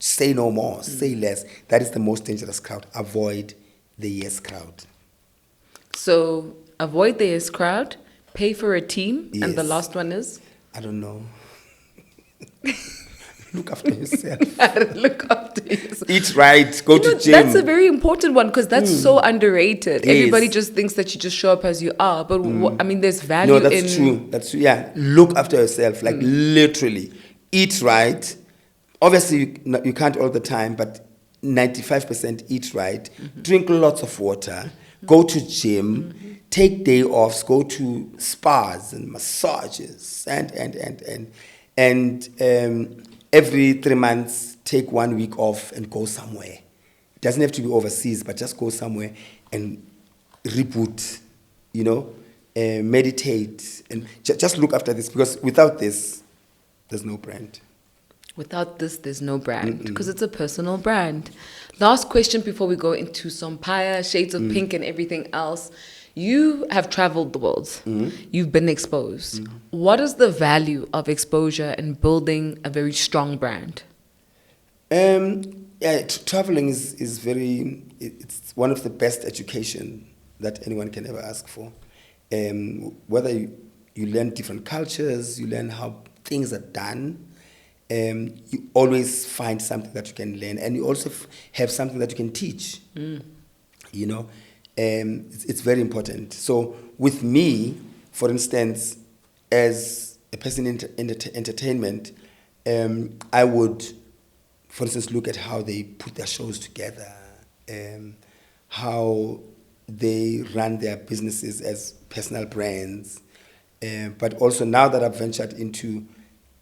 [SPEAKER 1] say no more, say less. That is the most dangerous crowd. Avoid the yes crowd.
[SPEAKER 3] So avoid the yes crowd, pay for a team,
[SPEAKER 1] Yes.
[SPEAKER 3] and the last one is?
[SPEAKER 1] I don't know. Look after yourself.
[SPEAKER 3] Look after yourself.
[SPEAKER 1] Eat right, go to gym.
[SPEAKER 3] That's a very important one, because that's so underrated.
[SPEAKER 1] Yes.
[SPEAKER 3] Everybody just thinks that you just show up as you are, but I mean, there's value in...
[SPEAKER 1] No, that's true. That's true. Yeah, look after yourself, like literally. Eat right. Obviously, you can't all the time, but 95% eat right. Drink lots of water. Go to gym. Take day offs. Go to spas and massages and every 3 months, take 1 week off and go somewhere. It doesn't have to be overseas, but just go somewhere and reboot, you know, meditate, and just look after this, because without this, there's no brand.
[SPEAKER 3] Without this, there's no brand because it's a personal brand. Last question before we go into Somphire, Shades of Pink and everything else. You have traveled the world. You've been exposed. What is the value of exposure in building a very strong brand?
[SPEAKER 1] Traveling is very, it's one of the best education that anyone can ever ask for. Whether you learn different cultures, you learn how things are done, you always find something that you can learn, and you also have something that you can teach. You know, it's very important. So with me, for instance, as a person in entertainment, I would, for instance, look at how they put their shows together, how they run their businesses as personal brands. But also now that I've ventured into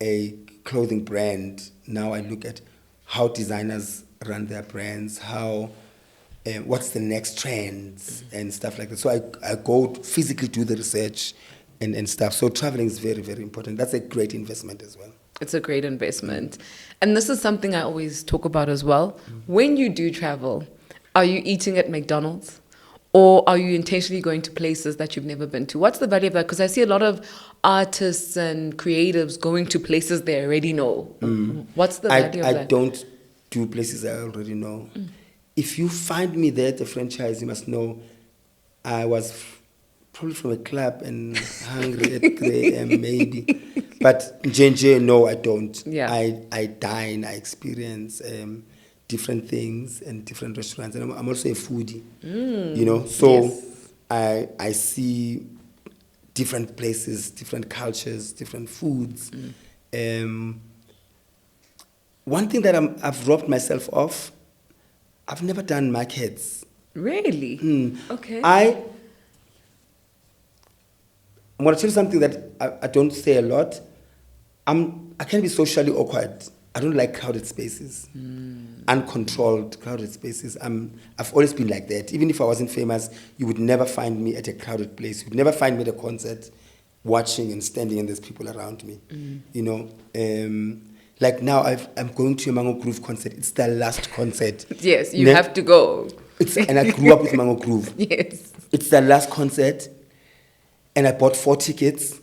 [SPEAKER 1] a clothing brand, now I look at how designers run their brands, how what's the next trends and stuff like that. So I go to physically do the research and stuff. So traveling is very, very important. That's a great investment as well.
[SPEAKER 3] It's a great investment. And this is something I always talk about as well. When you do travel, are you eating at McDonald's? Or are you intentionally going to places that you've never been to? What's the value of that? Because I see a lot of artists and creatives going to places they already know. What's the value of that?
[SPEAKER 1] I don't do places I already know. If you find me there at the franchise, you must know I was probably from a club and hungry at 3 a.m. maybe. But J&J, no, I don't.
[SPEAKER 3] Yeah.
[SPEAKER 1] I dine, I experience different things and different restaurants, and I'm also a foodie, you know. So yes. I see different places, different cultures, different foods. One thing that I've robbed myself of, I've never done markets.
[SPEAKER 3] Really? Okay.
[SPEAKER 1] I'm going to tell you something that I don't say a lot. I can be socially awkward. I don't like crowded spaces, uncontrolled crowded spaces. I've always been like that. Even if I wasn't famous, you would never find me at a crowded place. You would never find me at a concert watching and standing and there's people around me. You know, like now I'm going to a Mango Groove concert. It's the last concert.
[SPEAKER 3] Yes, you have to go.
[SPEAKER 1] And I grew up with Mango Groove.
[SPEAKER 3] Yes.
[SPEAKER 1] It's the last concert and I bought 4 tickets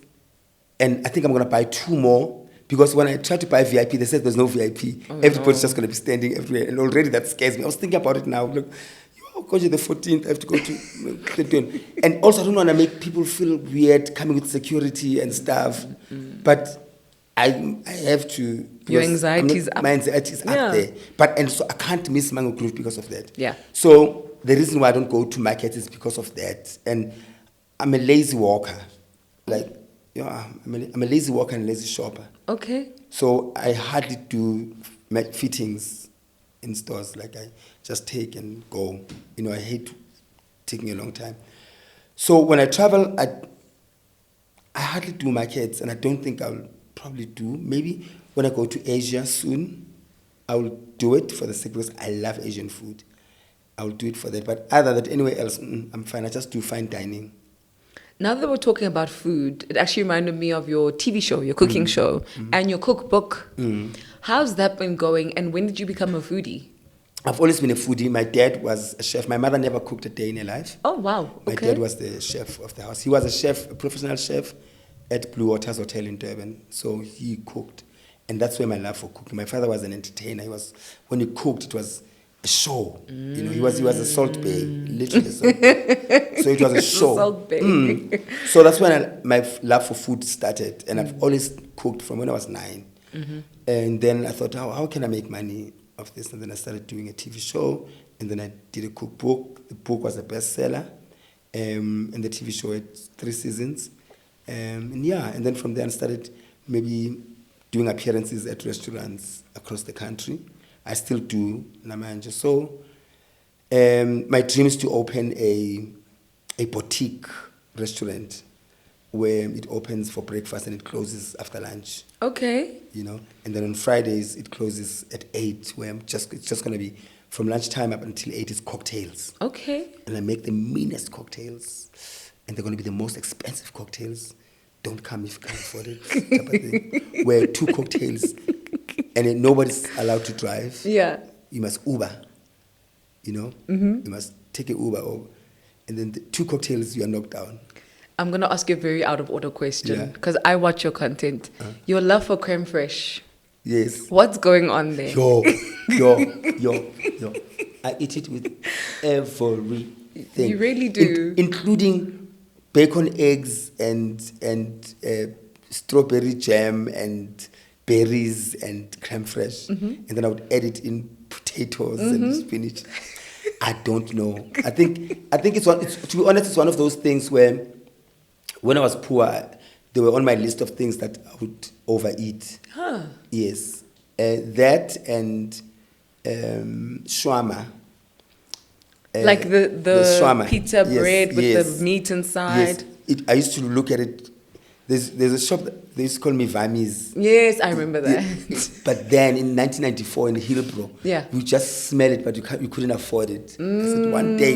[SPEAKER 1] and I think I'm going to buy 2 more. Because when I tried to buy VIP, they said there's no VIP. Everybody's just going to be standing everywhere. And already that scares me. I was thinking about it now. Look, go to the 14th, I have to go to the 13th. And also, I don't want to make people feel weird coming with security and stuff. But I have to.
[SPEAKER 3] Your anxiety is up.
[SPEAKER 1] My anxiety is up there. And so I can't miss Mango Groove because of that.
[SPEAKER 3] Yeah.
[SPEAKER 1] So the reason why I don't go to markets is because of that. And I'm a lazy walker. Like, yeah, I'm a lazy walker and a lazy shopper.
[SPEAKER 3] Okay.
[SPEAKER 1] So I hardly do fittings in stores. Like I just take and go. You know, I hate taking a long time. So when I travel, I hardly do markets, and I don't think I'll probably do. Maybe when I go to Asia soon, I will do it for the sake because I love Asian food. I will do it for that. But other than anywhere else, I'm fine. I just do fine dining.
[SPEAKER 3] Now that we're talking about food, it actually reminded me of your TV show, your cooking show, and your cookbook. How's that been going, and when did you become a foodie?
[SPEAKER 1] I've always been a foodie. My dad was a chef. My mother never cooked a day in her life.
[SPEAKER 3] Oh, wow.
[SPEAKER 1] My dad was the chef of the house. He was a chef, a professional chef at Blue Waters Hotel in Durban. So he cooked, and that's where my love for cooking. My father was an entertainer. When he cooked, it was a show. You know, he was a Salt Bay, literally a Salt Bay. So it was a show.
[SPEAKER 3] Salt Bay.
[SPEAKER 1] So that's when my love for food started, and I've always cooked from when I was 9. And then I thought, how can I make money of this? And then I started doing a TV show, and then I did a cookbook. The book was a bestseller, and the TV show had 3 seasons. And then from there I started maybe doing appearances at restaurants across the country. I still do Namanja. So my dream is to open a boutique restaurant where it opens for breakfast and it closes after lunch.
[SPEAKER 3] Okay.
[SPEAKER 1] You know, and then on Fridays it closes at 8, where it's just going to be from lunchtime up until 8 is cocktails.
[SPEAKER 3] Okay. And
[SPEAKER 1] I make the meanest cocktails, and they're going to be the most expensive cocktails. Don't come if you can't afford it. Where 2 cocktails and then nobody's allowed to drive.
[SPEAKER 3] Yeah.
[SPEAKER 1] You must Uber, You must take an Uber over. And then the 2 cocktails, you are knocked down.
[SPEAKER 3] I'm going to ask you a very out of order question
[SPEAKER 1] Yeah.
[SPEAKER 3] because I watch your content. Your love for creme fraiche.
[SPEAKER 1] Yes.
[SPEAKER 3] What's going on there?
[SPEAKER 1] Yo. I eat it with everything.
[SPEAKER 3] You really do.
[SPEAKER 1] Including bacon, eggs, and strawberry jam, and berries, and creme fraiche. And then I would add it in potatoes and spinach. I don't know. I think to be honest, it's one of those things where when I was poor, they were on my list of things that I would overeat.
[SPEAKER 3] Huh.
[SPEAKER 1] Yes. That and shawarma.
[SPEAKER 3] Like the
[SPEAKER 1] shawarma.
[SPEAKER 3] pizza
[SPEAKER 1] Yes,
[SPEAKER 3] bread with
[SPEAKER 1] yes.
[SPEAKER 3] the meat inside.
[SPEAKER 1] Yes. I used to look at it. There's a shop that they used to call me Vamis.
[SPEAKER 3] Yes, I remember that.
[SPEAKER 1] But then in 1994 in Hillbrow,
[SPEAKER 3] Yeah.
[SPEAKER 1] you just smell it, but you couldn't afford it. I said one day.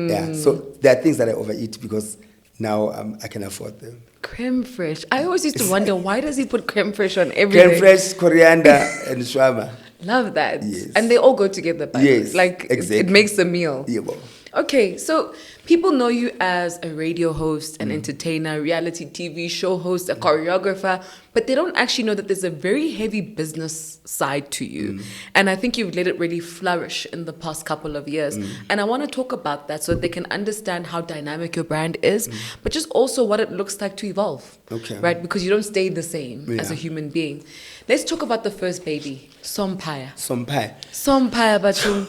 [SPEAKER 1] Yeah. So there are things that I overeat because now I can afford them.
[SPEAKER 3] Creme fraiche. I always used to wonder, why does he put creme fraiche on everything?
[SPEAKER 1] Creme fraiche, coriander, and shawarma.
[SPEAKER 3] Love that.
[SPEAKER 1] Yes.
[SPEAKER 3] And they all go together, by the way.
[SPEAKER 1] Yes,
[SPEAKER 3] Like,
[SPEAKER 1] exactly.
[SPEAKER 3] it makes a meal.
[SPEAKER 1] Yeah, well.
[SPEAKER 3] Okay, so people know you as a radio host, an entertainer, reality TV show host, a choreographer, but they don't actually know that there's a very heavy business side to you. And I think you've let it really flourish in the past couple of years. And I want to talk about that so they can understand how dynamic your brand is, but just also what it looks like to evolve.
[SPEAKER 1] Okay.
[SPEAKER 3] Right? Because you don't stay the same as a
[SPEAKER 1] Yeah.
[SPEAKER 3] human being. Let's talk about the first baby, Somphire.
[SPEAKER 1] Somphire.
[SPEAKER 3] Somphire, Batu.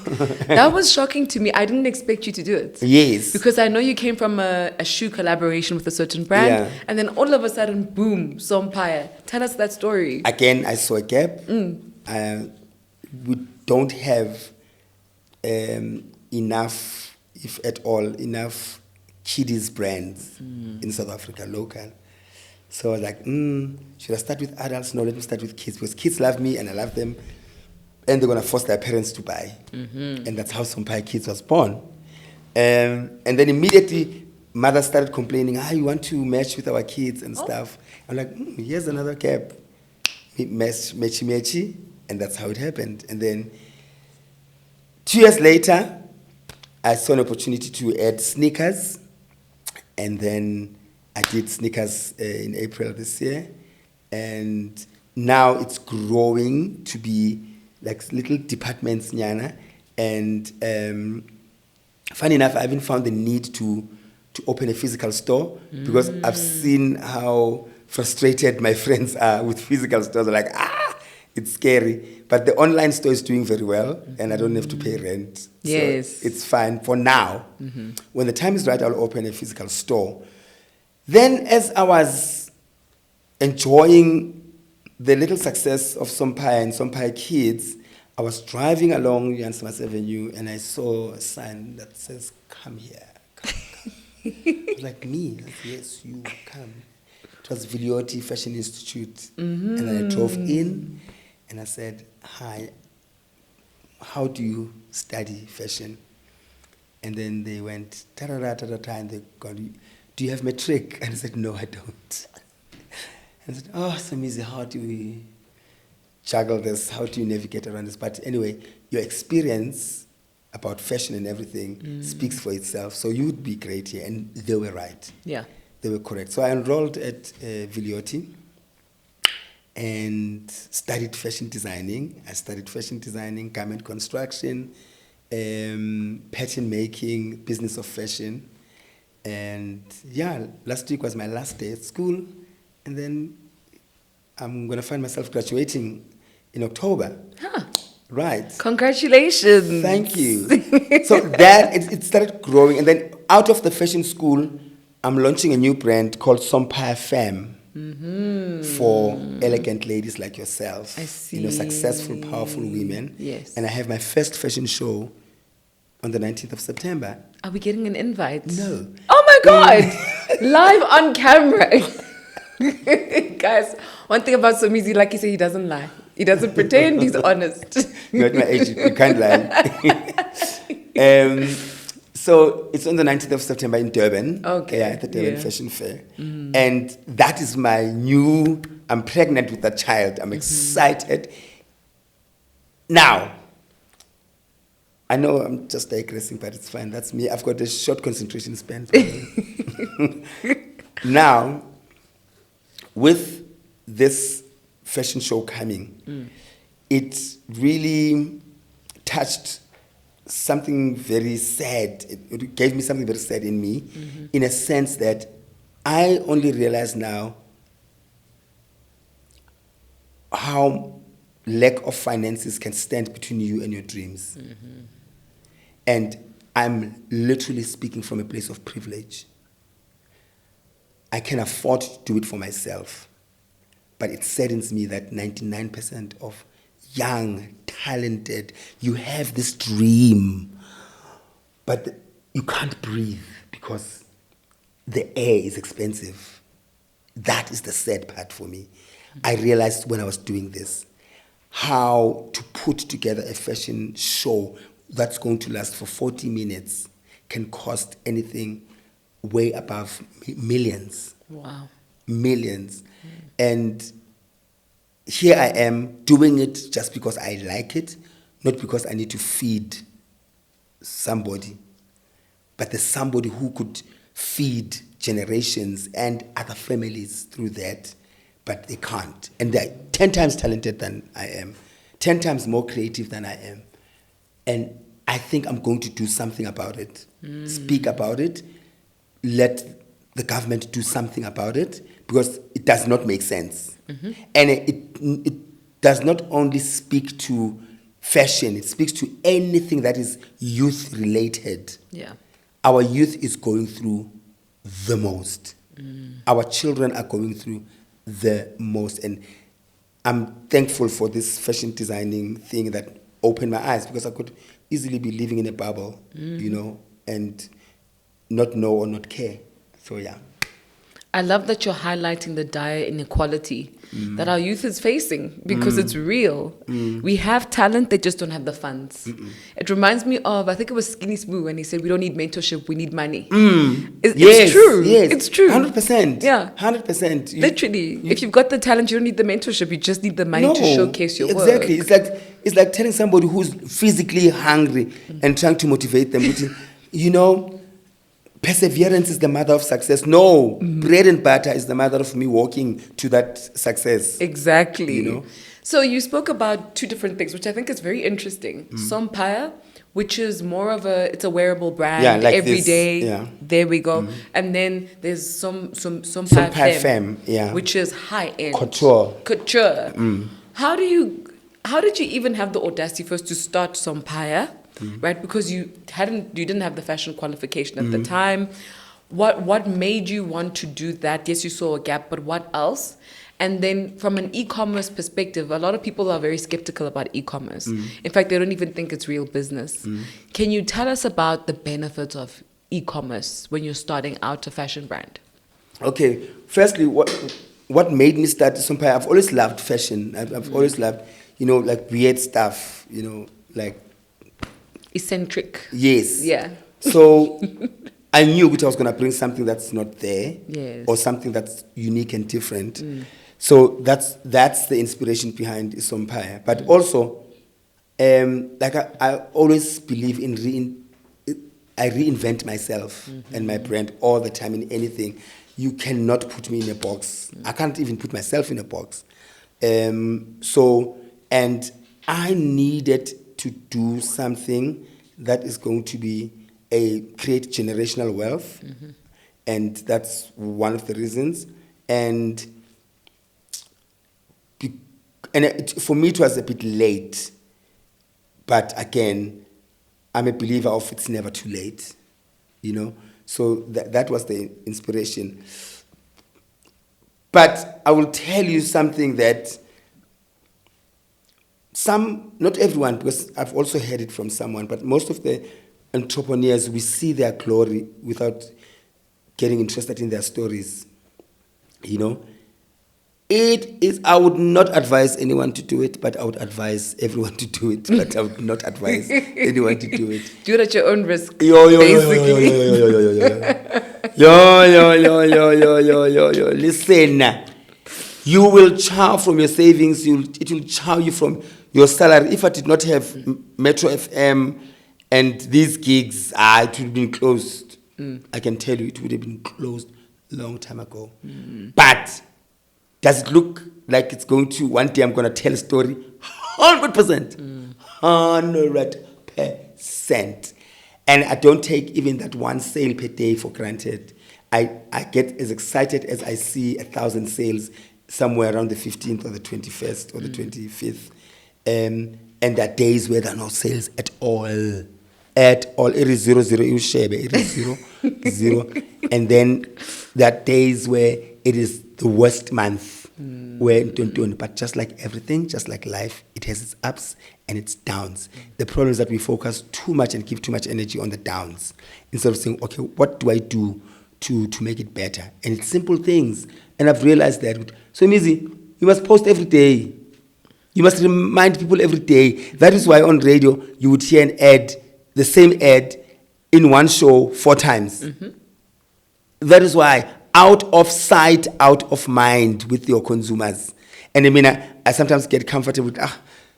[SPEAKER 3] That was shocking to me. I didn't expect you to do it.
[SPEAKER 1] Yes.
[SPEAKER 3] Because I know you came from a shoe collaboration with a certain brand,
[SPEAKER 1] Yeah.
[SPEAKER 3] and then all of a sudden, boom, Somphire. Tell us that story.
[SPEAKER 1] Again, I saw a gap. We don't have enough, if at all, enough kiddies brands in South Africa, local. So I was like, should I start with adults? No, let me start with kids, because kids love me and I love them, and they're going to force their parents to buy. And that's how Somphire Kids was born. And then immediately, mothers started complaining, you want to match with our kids and stuff. I'm like, here's another gap. Matchy, and that's how it happened. And then 2 years later, I saw an opportunity to add sneakers, and then I did sneakers in April this year, and now it's growing to be like little departments, Nyana. And funny enough, I haven't found the need to open a physical store because I've seen how frustrated my friends are with physical stores. They're like, it's scary. But the online store is doing very well, and I don't have to pay rent.
[SPEAKER 3] Yes.
[SPEAKER 1] So it's fine for now. When the time is right, I'll open a physical store. Then as I was enjoying the little success of Somphire and Somphire Kids, I was driving along Jansmas Avenue, and I saw a sign that says, come here. Come. I was like, me? I said, yes, you come. It was Vilioti Fashion Institute. And then I drove in, and I said, hi, how do you study fashion? And then they went, ta-da-da-ta-da-ta, and they got, do you have matric? And I said, no, I don't. And I said, Somizi, how do we juggle this? How do you navigate around this? But anyway, your experience about fashion and everything speaks for itself. So you would be great here. And they were right.
[SPEAKER 3] Yeah.
[SPEAKER 1] They were correct. So I enrolled at Vilioti and studied fashion designing. I studied fashion designing, garment construction, pattern making, business of fashion. And yeah, last week was my last day at school. And then I'm going to find myself graduating in October. Right.
[SPEAKER 3] Congratulations.
[SPEAKER 1] Thank you. So that, it started growing. And then out of the fashion school, I'm launching a new brand called Somphire Femme for elegant ladies like yourself.
[SPEAKER 3] I see.
[SPEAKER 1] Successful, powerful women.
[SPEAKER 3] Yes.
[SPEAKER 1] And I have my first fashion show on the 19th of September.
[SPEAKER 3] Are we getting an invite?
[SPEAKER 1] No.
[SPEAKER 3] Oh my God! Live on camera. Guys, one thing about Somizi, like he said, he doesn't lie. He doesn't pretend, he's honest.
[SPEAKER 1] You're at my age, you can't lie. So it's on the 19th of September in Durban.
[SPEAKER 3] Okay.
[SPEAKER 1] Yeah, at the Durban Fashion Fair. And that is my I'm pregnant with a child. I'm excited. Now, I know I'm just digressing, but it's fine. That's me. I've got a short concentration span. Now, with this fashion show coming, it really touched something very sad. It gave me something very sad in me, in a sense that I only realize now how lack of finances can stand between you and your dreams. And I'm literally speaking from a place of privilege. I can afford to do it for myself. But it saddens me that 99% of young, talented, you have this dream, but you can't breathe because the air is expensive. That is the sad part for me. I realized when I was doing this, how to put together a fashion show that's going to last for 40 minutes can cost anything way above millions.
[SPEAKER 3] Wow.
[SPEAKER 1] Millions. And here I am doing it just because I like it, not because I need to feed somebody. But there's somebody who could feed generations and other families through that, but they can't. And they're 10 times talented than I am, 10 times more creative than I am. And I think I'm going to do something about it, speak about it, let the government do something about it, because it does not make sense. And it does not only speak to fashion, it speaks to anything that is youth-related.
[SPEAKER 3] Yeah.
[SPEAKER 1] Our youth is going through the most. Our children are going through the most. And I'm thankful for this fashion designing thing that opened my eyes, because I could easily be living in a bubble, you know, and not know or not care. So, yeah.
[SPEAKER 3] I love that you're highlighting the dire inequality that our youth is facing, because it's real. We have talent, they just don't have the funds. It reminds me of, I think it was Skinny Smooth when he said, we don't need mentorship, we need money. It's true.
[SPEAKER 1] Yes.
[SPEAKER 3] It's true.
[SPEAKER 1] 100%.
[SPEAKER 3] Yeah.
[SPEAKER 1] 100%.
[SPEAKER 3] Literally. If you've got the talent, you don't need the mentorship, you just need the money to showcase your work.
[SPEAKER 1] Exactly. It's like telling somebody who's physically hungry and trying to motivate them, which is, you know, perseverance is the mother of success. No, bread and butter is the mother of me walking to that success.
[SPEAKER 3] Exactly.
[SPEAKER 1] You know?
[SPEAKER 3] So you spoke about two different things, which I think is very interesting. Somphire, which is more of it's a wearable brand,
[SPEAKER 1] like
[SPEAKER 3] every
[SPEAKER 1] this.
[SPEAKER 3] day.
[SPEAKER 1] Yeah.
[SPEAKER 3] There we go. And then there's Somphire
[SPEAKER 1] Femme,
[SPEAKER 3] which is high end
[SPEAKER 1] Couture.
[SPEAKER 3] How did you even have the audacity first to start Somphire? Right, because you didn't have the fashion qualification at the time. What made you want to do that? Yes, you saw a gap, but what else? And then from an e-commerce perspective, a lot of people are very skeptical about e-commerce. In fact, they don't even think it's real business. Can you tell us about the benefits of e-commerce when you're starting out a fashion brand?
[SPEAKER 1] Okay, firstly, what made me start Somphire? I've always loved fashion. I've always loved, you know, like weird stuff, you know, like
[SPEAKER 3] eccentric.
[SPEAKER 1] Yes.
[SPEAKER 3] Yeah.
[SPEAKER 1] So I knew that I was going to bring something that's not there,
[SPEAKER 3] Yes.
[SPEAKER 1] or something that's unique and different. So that's the inspiration behind Somphire. But also, like I always believe in I reinvent myself and my brand all the time in anything. You cannot put me in a box. I can't even put myself in a box. And I needed to do something that is going to create generational wealth, and that's one of the reasons. And for me, it was a bit late, but again, I'm a believer of it's never too late, you know. So that was the inspiration. But I will tell you something that not everyone, because I've also heard it from someone, but most of the entrepreneurs, we see their glory without getting interested in their stories. You know? I would not advise anyone to do it, but I would advise everyone to do it, but I would not advise anyone to do it.
[SPEAKER 3] Do it at your own risk,
[SPEAKER 1] basically. Listen, you will chow from your savings, it will chow you from your salary, if I did not have Metro FM and these gigs, it would have been closed. I can tell you, it would have been closed a long time ago. But does it look like it's going to, one day I'm going to tell a story? 100%. 100%. And I don't take even that one sale per day for granted. I get as excited as I see 1,000 sales somewhere around the 15th or the 21st or the 25th. And there are days where there are no sales at all. At all. It is 0, you share, it is 0, 0. And then there are days where it is the worst month. Where but just like everything, just like life, it has its ups and its downs. The problem is that we focus too much and give too much energy on the downs instead of saying, okay, what do I do to make it better? And it's simple things. And I've realized that. So Somizi, you must post every day. You must remind people every day. That is why on radio you would hear an ad, the same ad in one show 4 times. That is why out of sight, out of mind with your consumers. And I mean, I sometimes get comfortable with,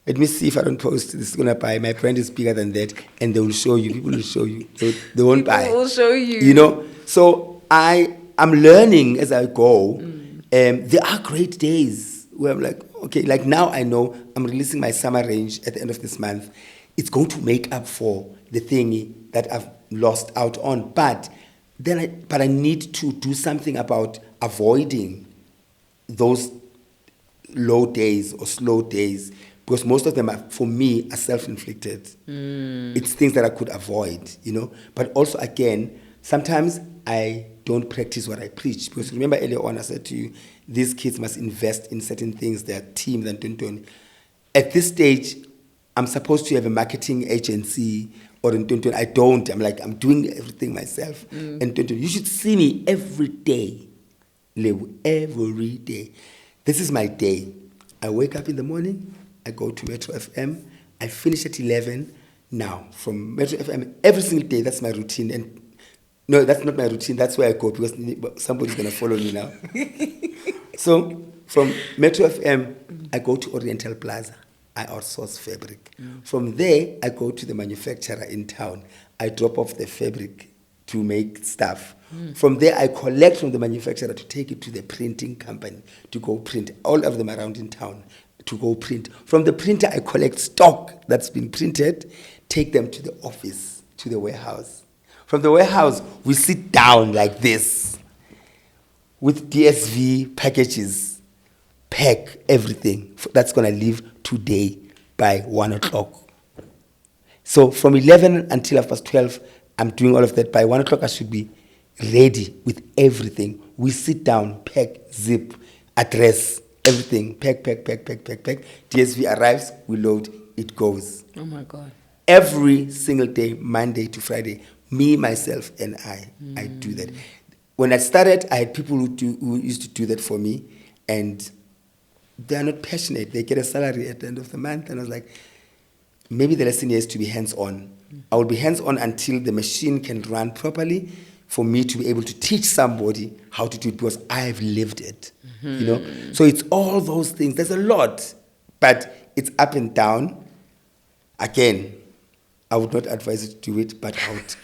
[SPEAKER 1] let me see if I don't post, this is going to buy. My brand is bigger than that. And they will show you, people will show you. They won't buy.
[SPEAKER 3] People will show you.
[SPEAKER 1] You know? So I'm learning as I go. There are great days where I'm like, okay, like now I know I'm releasing my summer range at the end of this month. It's going to make up for the thingy that I've lost out on. But I need to do something about avoiding those low days or slow days, because most of them are, for me, are self-inflicted. It's things that I could avoid, you know. But also, again, sometimes I don't practice what I preach, because remember earlier on I said to you, these kids must invest in certain things, their team, and at this stage, I'm supposed to have a marketing agency. Or I don't. I'm doing everything myself. And you should see me every day, every day. This is my day. I wake up in the morning. I go to Metro FM. I finish at 11. Now, from Metro FM, every single day, that's my routine. And no, that's not my routine. That's where I go, because somebody's going to follow me now. So, from Metro FM, I go to Oriental Plaza. I outsource fabric. From there, I go to the manufacturer in town. I drop off the fabric to make stuff. From there, I collect from the manufacturer to take it to the printing company to go print, all of them around in town, to go print. From the printer, I collect stock that's been printed, take them to the office, to the warehouse. From the warehouse, we sit down like this with DSV packages, pack everything that's going to leave today by 1 o'clock. So from 11 until 12, I'm doing all of that. By 1 o'clock, I should be ready with everything. We sit down, pack, zip, address, everything. Pack. DSV arrives, we load, it goes.
[SPEAKER 3] Oh my God.
[SPEAKER 1] Every single day, Monday to Friday, me, myself, and I do that. When I started, I had people who used to do that for me, and they are not passionate. They get a salary at the end of the month. And I was like, maybe the lesson here is to be hands-on. I will be hands-on until the machine can run properly for me to be able to teach somebody how to do it, because I've lived it, you know? So it's all those things. There's a lot, but it's up and down. Again, I would not advise you to do it, but I would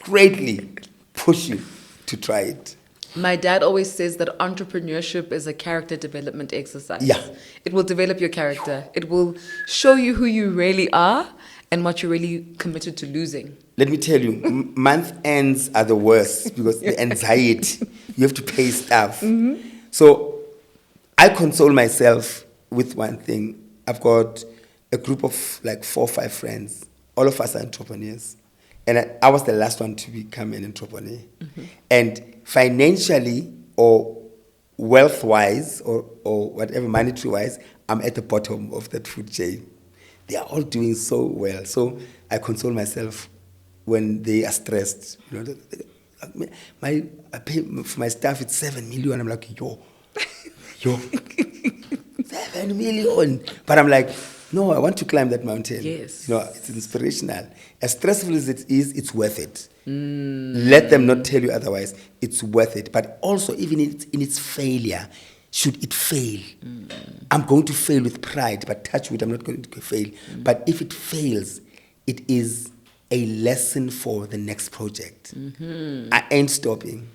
[SPEAKER 1] greatly push you to try it.
[SPEAKER 3] My dad always says that entrepreneurship is a character development exercise.
[SPEAKER 1] Yeah.
[SPEAKER 3] It will develop your character. It will show you who you really are and what you're really committed to losing.
[SPEAKER 1] Let me tell you, month ends are the worst, because the anxiety, you have to pay stuff. So I console myself with one thing. I've got a group of like 4 or 5 friends. All of us are entrepreneurs. And I was the last one to become an entrepreneur. And financially or wealth-wise or whatever, monetary-wise, I'm at the bottom of that food chain. They are all doing so well. So I console myself when they are stressed. You know, I pay for my staff, it's 7 million. I'm like, yo, 7 million. But I'm like, no, I want to climb that mountain.
[SPEAKER 3] Yes.
[SPEAKER 1] You know, it's inspirational. As stressful as it is, it's worth it. Let them not tell you otherwise. It's worth it. But also, even in its failure, should it fail. I'm going to fail with pride, but touch wood, I'm not going to fail. But if it fails, it is a lesson for the next project. I ain't stopping.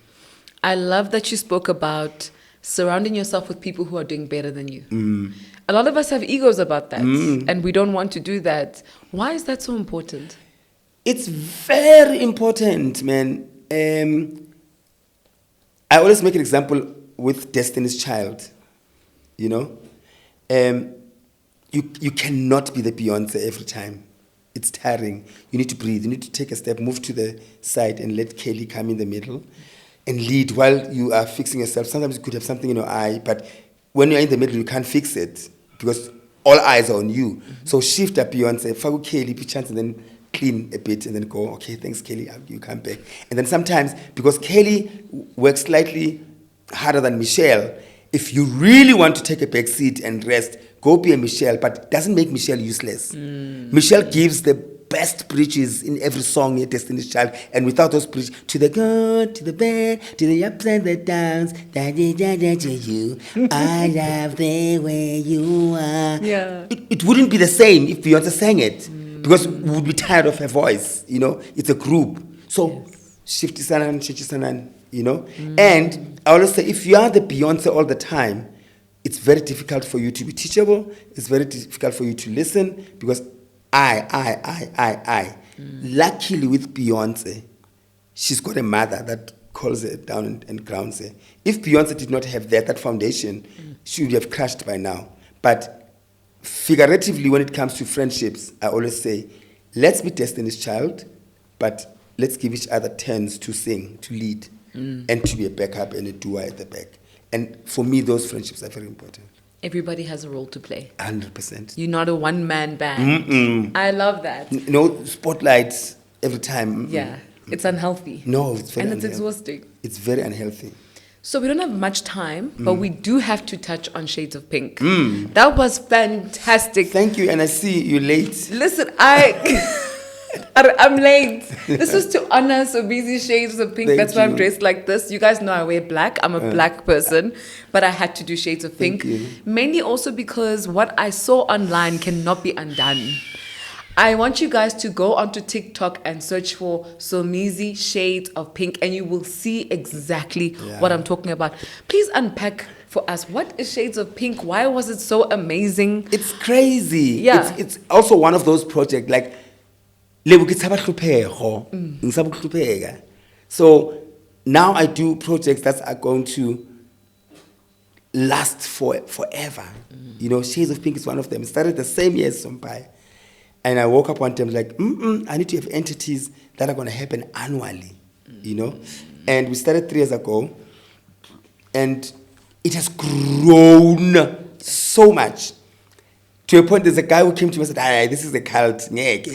[SPEAKER 3] I love that you spoke about surrounding yourself with people who are doing better than you. A lot of us have egos about that, and we don't want to do that. Why is that so important?
[SPEAKER 1] It's very important, man. I always make an example with Destiny's Child. You know, you cannot be the Beyonce every time. It's tiring. You need to breathe. You need to take a step, move to the side, and let Kelly come in the middle and lead while you are fixing yourself. Sometimes you could have something in your eye, but when you're in the middle, you can't fix it because all eyes are on you. So shift up Beyonce, fagu Kelly, chance, and then clean a bit, and then go, okay, thanks, Kelly, you come back. And then sometimes, because Kelly works slightly harder than Michelle, if you really want to take a back seat and rest, go be a Michelle, but it doesn't make Michelle useless. Michelle gives the best preaches in every song in Destiny's Child, and without those preach, to the good, to the bad, to the ups and the downs, you, I love the way you are.
[SPEAKER 3] Yeah.
[SPEAKER 1] It wouldn't be the same if Beyonce sang it, because we would be tired of her voice, you know, it's a group. So, shifty sanan, chichi sanan, you know. And I always say, if you are the Beyonce all the time, it's very difficult for you to be teachable. It's very difficult for you to listen, because I. Luckily with Beyonce, she's got a mother that calls her down and grounds her. If Beyonce did not have that foundation, she would have crashed by now. But figuratively, when it comes to friendships, I always say, let's be Destiny's Child, but let's give each other turns to sing, to lead, and to be a backup and a doer at the back. And for me, those friendships are very important.
[SPEAKER 3] Everybody has a role to play.
[SPEAKER 1] 100%.
[SPEAKER 3] You're not a one-man band. I love that.
[SPEAKER 1] No spotlights every time.
[SPEAKER 3] Yeah, it's unhealthy.
[SPEAKER 1] No, it's very
[SPEAKER 3] And it's
[SPEAKER 1] unhealthy.
[SPEAKER 3] exhausting.
[SPEAKER 1] It's very unhealthy.
[SPEAKER 3] So we don't have much time, but we do have to touch on Shades of Pink. That was fantastic.
[SPEAKER 1] Thank you, and I see you late.
[SPEAKER 3] Listen, I'm late. This is to honor Somizi Shades of Pink.
[SPEAKER 1] Thank
[SPEAKER 3] That's why I'm
[SPEAKER 1] you.
[SPEAKER 3] dressed like this. You guys know I wear black. I'm a black person, but I had to do Shades of Pink.
[SPEAKER 1] Thank you.
[SPEAKER 3] Mainly also because what I saw online cannot be undone. I want you guys to go onto TikTok and search for Somizi Shades of Pink, and you will see exactly what I'm talking about. Please unpack for us. What is Shades of Pink? Why was it so amazing?
[SPEAKER 1] It's crazy.
[SPEAKER 3] Yeah.
[SPEAKER 1] It's also one of those projects like so now I do projects that are going to last forever. You know, Shades of Pink is one of them. It started the same year as Somphire. And I woke up one day and was like, I need to have entities that are going to happen annually, you know. And we started 3 years ago, and it has grown so much. To a point, there's a guy who came to me and said, this is a cult. Like,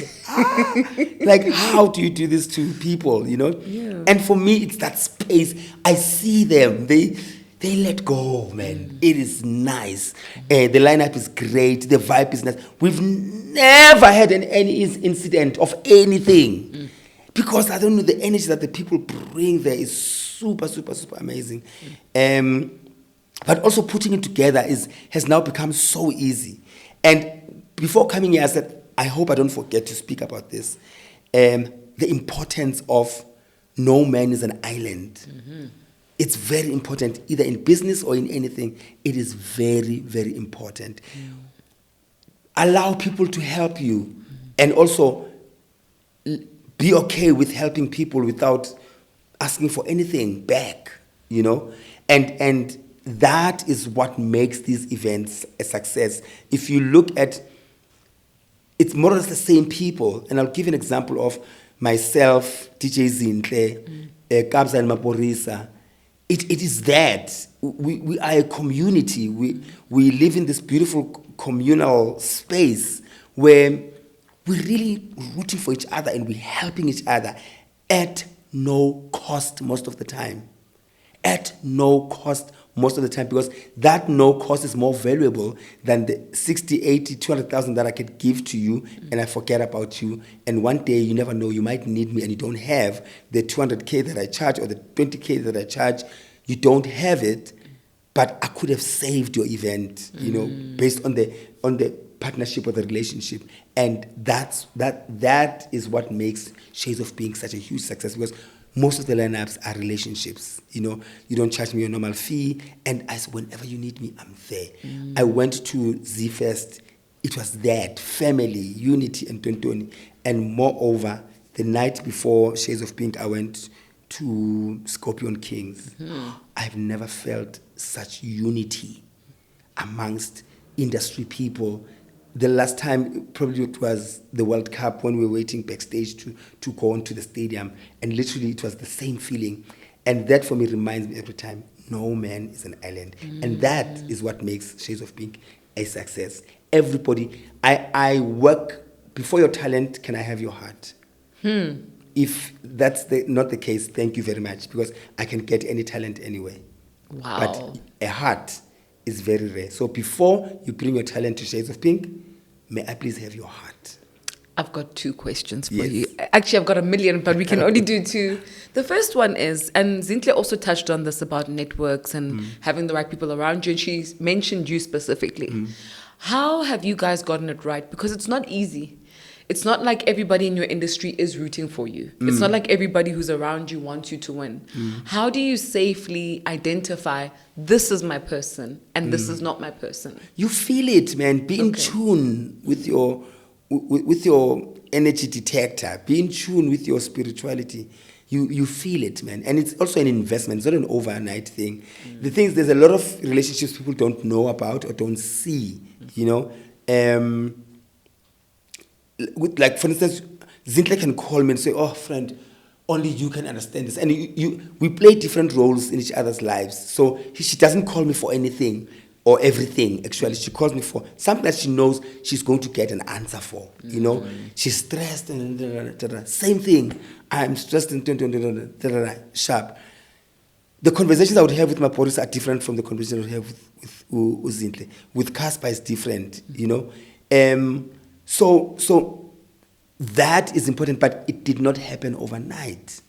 [SPEAKER 1] how do you do this to people, you know?
[SPEAKER 3] Yeah.
[SPEAKER 1] And for me, it's that space. I see them. They let go, man. It is nice. The lineup is great. The vibe is nice. We've never had any incident of anything. Because, I don't know, the energy that the people bring there is super, super, super amazing. But also putting it together has now become so easy. And before coming here, I said, I hope I don't forget to speak about this. The importance of no man is an island. It's very important, either in business or in anything. It is very, very important. Allow people to help you. And also, be okay with helping people without asking for anything back, you know? And that is what makes these events a success. If you look at, it's more or less the same people. And I'll give an example of myself, DJ Zintle, Kabza and Maporisa. It is that. We are a community. We live in this beautiful communal space where we're really rooting for each other and we're helping each other at no cost most of the time. At no cost most of the time, because that no cost is more valuable than the 60, 80, 200,000 that I could give to you and I forget about you. And one day, you never know, you might need me and you don't have the 200K that I charge or the 20K that I charge. You don't have it. but I could have saved your event, based on the partnership or the relationship. And that is what makes Shades of Pink such a huge success, because most of the lineups are relationships. You don't charge me your normal fee, and whenever you need me, I'm there. I went to Z-Fest. It was that family, unity, and tontoni. And moreover, the night before Shades of Pink, I went to Scorpion Kings. I've never felt such unity amongst industry people. The last time, probably it was the World Cup, when we were waiting backstage to go on to the stadium, and literally it was the same feeling. And that for me reminds me every time, no man is an island. And that is what makes Shades of Pink a success. Everybody, I work, before your talent, can I have your heart? If that's not the case, thank you very much, because I can get any talent anyway.
[SPEAKER 3] Wow.
[SPEAKER 1] But a heart is very rare. So before you bring your talent to Shades of Pink, may I please have your heart?
[SPEAKER 3] I've got 2 questions for
[SPEAKER 1] Yes.
[SPEAKER 3] you. Actually, I've got 1 million, but we can only do 2. The first one is, and Zintle also touched on this about networks and having the right people around you, and she mentioned you specifically. How have you guys gotten it right? Because it's not easy. It's not like everybody in your industry is rooting for you. It's not like everybody who's around you wants you to win. How do you safely identify, this is my person and this is not my person?
[SPEAKER 1] You feel it, man. Be in tune with your energy detector. Be in tune with your spirituality. You feel it, man. And it's also an investment. It's not an overnight thing. The thing is, there's a lot of relationships people don't know about or don't see, like, for instance, Zintle can call me and say, oh, friend, only you can understand this. And we play different roles in each other's lives. So she doesn't call me for anything or everything, actually. She calls me for something that she knows she's going to get an answer for, She's stressed and same thing. I'm stressed and sharp. The conversations I would have with my police are different from the conversations I would have with Zintle. With Casper, it's different, So that is important, but it did not happen overnight.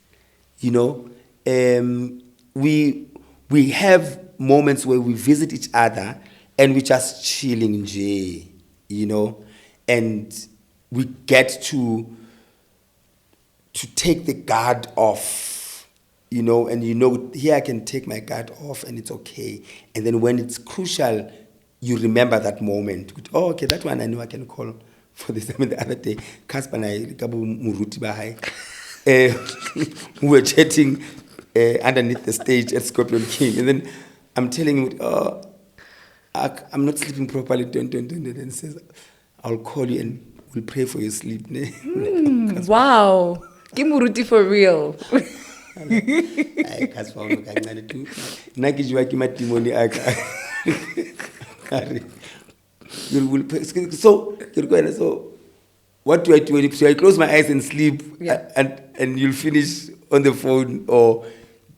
[SPEAKER 1] We have moments where we visit each other and we're just chilling, and we get to take the guard off, and here I can take my guard off and it's okay. And then when it's crucial, you remember that moment. Oh, okay, that one I know I can call for this. I mean, the other day, Casper and I, we were chatting underneath the stage at Scorpion King, and then I'm telling him, oh, I'm not sleeping properly, and he says, I'll call you and we'll pray for your sleep.
[SPEAKER 3] Wow. Give Muruti for real.
[SPEAKER 1] So what do I do? So I close my eyes and sleep, and you'll finish on the phone, or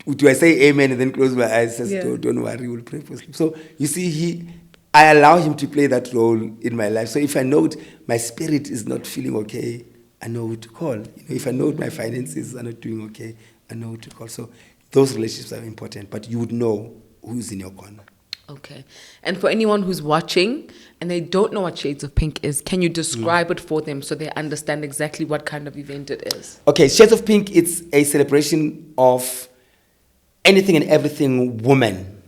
[SPEAKER 1] do I say amen and then close my eyes? Says, don't worry, we'll pray for sleep. So you see, I allow him to play that role in my life. So if I know my spirit is not feeling okay, I know who to call. If I know my finances are not doing okay, I know who to call. So those relationships are important, but you would know who's in your corner.
[SPEAKER 3] Okay. And for anyone who's watching and they don't know what Shades of Pink is, can you describe it for them so they understand exactly what kind of event it is?
[SPEAKER 1] Okay, Shades of Pink, it's a celebration of anything and everything woman,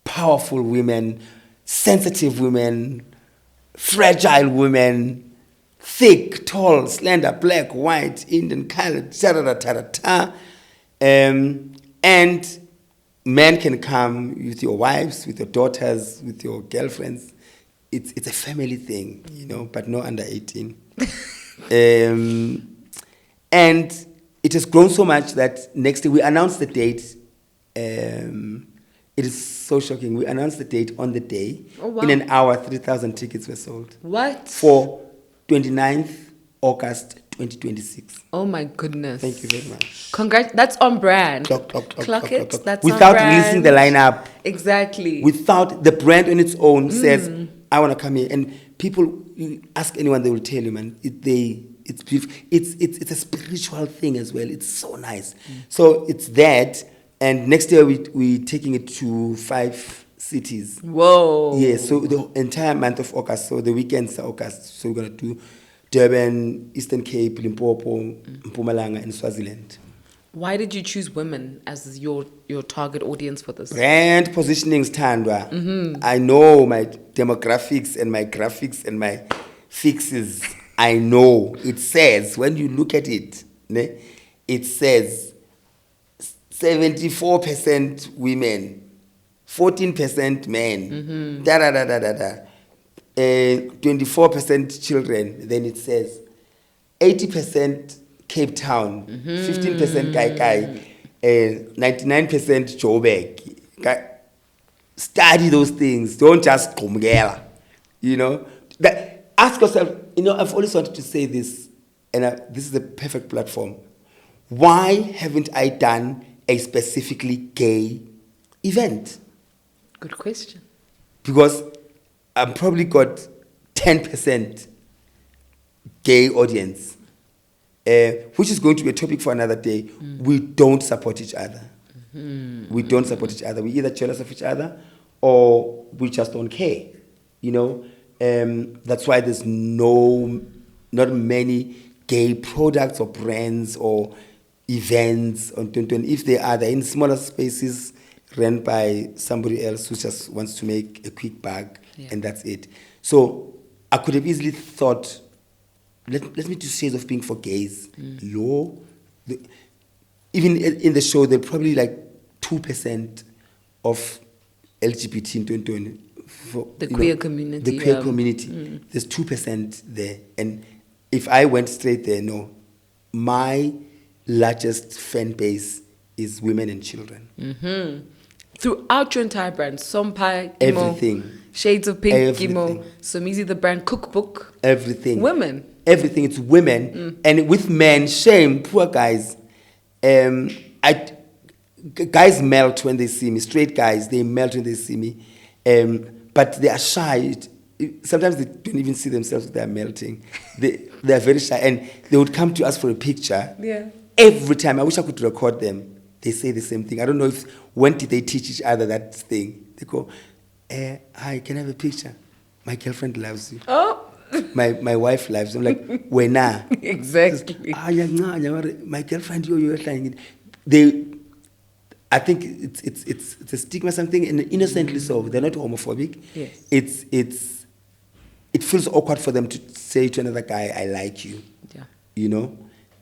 [SPEAKER 1] powerful women, sensitive women, fragile women, thick, tall, slender, black, white, Indian, colored, and men can come with your wives, with your daughters, with your girlfriends. It's a family thing, but no under 18. And it has grown so much that next day we announced the date. It is so shocking. We announced the date on the day.
[SPEAKER 3] Oh, wow.
[SPEAKER 1] In an hour, 3,000 tickets were sold.
[SPEAKER 3] What?
[SPEAKER 1] For 29th August 2026.
[SPEAKER 3] Oh my goodness.
[SPEAKER 1] Thank you very much.
[SPEAKER 3] Congrats. That's on brand.
[SPEAKER 1] Clock it.
[SPEAKER 3] That's
[SPEAKER 1] without
[SPEAKER 3] on brand.
[SPEAKER 1] releasing the lineup.
[SPEAKER 3] Exactly.
[SPEAKER 1] Without the brand on its own says, I want to come here. And people, you ask anyone, they will tell you, man, it's beautiful. It's a spiritual thing as well. It's so nice. So it's that. And next year we're taking it to 5 cities.
[SPEAKER 3] Whoa.
[SPEAKER 1] Yeah, so the entire month of August, so the weekends are August. So we're going to do Durban, Eastern Cape, Limpopo, Mpumalanga, and Swaziland.
[SPEAKER 3] Why did you choose women as your target audience for this?
[SPEAKER 1] Brand positioning, Thandwa. I know my demographics and my graphics and my fixes. I know. It says, when you look at it, it says 74% women, 14% men, 24% children. Then it says 80% Cape Town, 15% Kai, 99% Joburg. Study those things. Don't just kumgela. Ask yourself, I've always wanted to say this, and this is the perfect platform. Why haven't I done a specifically gay event?
[SPEAKER 3] Good question.
[SPEAKER 1] Because I've probably got 10% gay audience. Which is going to be a topic for another day. We don't support each other. We don't support each other. We're either jealous of each other or we just don't care. That's why there's not many gay products or brands or events on Tonton. If they are, they're in smaller spaces run by somebody else who just wants to make a quick buck, and that's it. So I could have easily thought, let me do shades of pink for gays. Even in the show, they're probably like 2% of LGBT in 2020.
[SPEAKER 3] The queer community.
[SPEAKER 1] The queer community. There's 2% there. And if I went straight there, no. My largest fan base is women and children. Throughout
[SPEAKER 3] your entire brand, Somphire,
[SPEAKER 1] everything.
[SPEAKER 3] Shades of Pink, Gimo, Somizi the brand cookbook.
[SPEAKER 1] Everything.
[SPEAKER 3] Women.
[SPEAKER 1] Everything. It's women. And with men, shame, poor guys. Guys melt when they see me. Straight guys, they melt when they see me. But they are shy. Sometimes they don't even see themselves they are melting. They are very shy. And they would come to us for a picture.
[SPEAKER 3] Yeah.
[SPEAKER 1] Every time. I wish I could record them. They say the same thing. I don't know when did they teach each other that thing. They go, hi, can I have a picture? My girlfriend loves you.
[SPEAKER 3] Oh.
[SPEAKER 1] My wife loves you. I'm like, wena.
[SPEAKER 3] Exactly.
[SPEAKER 1] My girlfriend, you're saying I think it's a stigma, something, and innocently so. They're not homophobic.
[SPEAKER 3] Yes.
[SPEAKER 1] It feels awkward for them to say to another guy, I like you.
[SPEAKER 3] Yeah.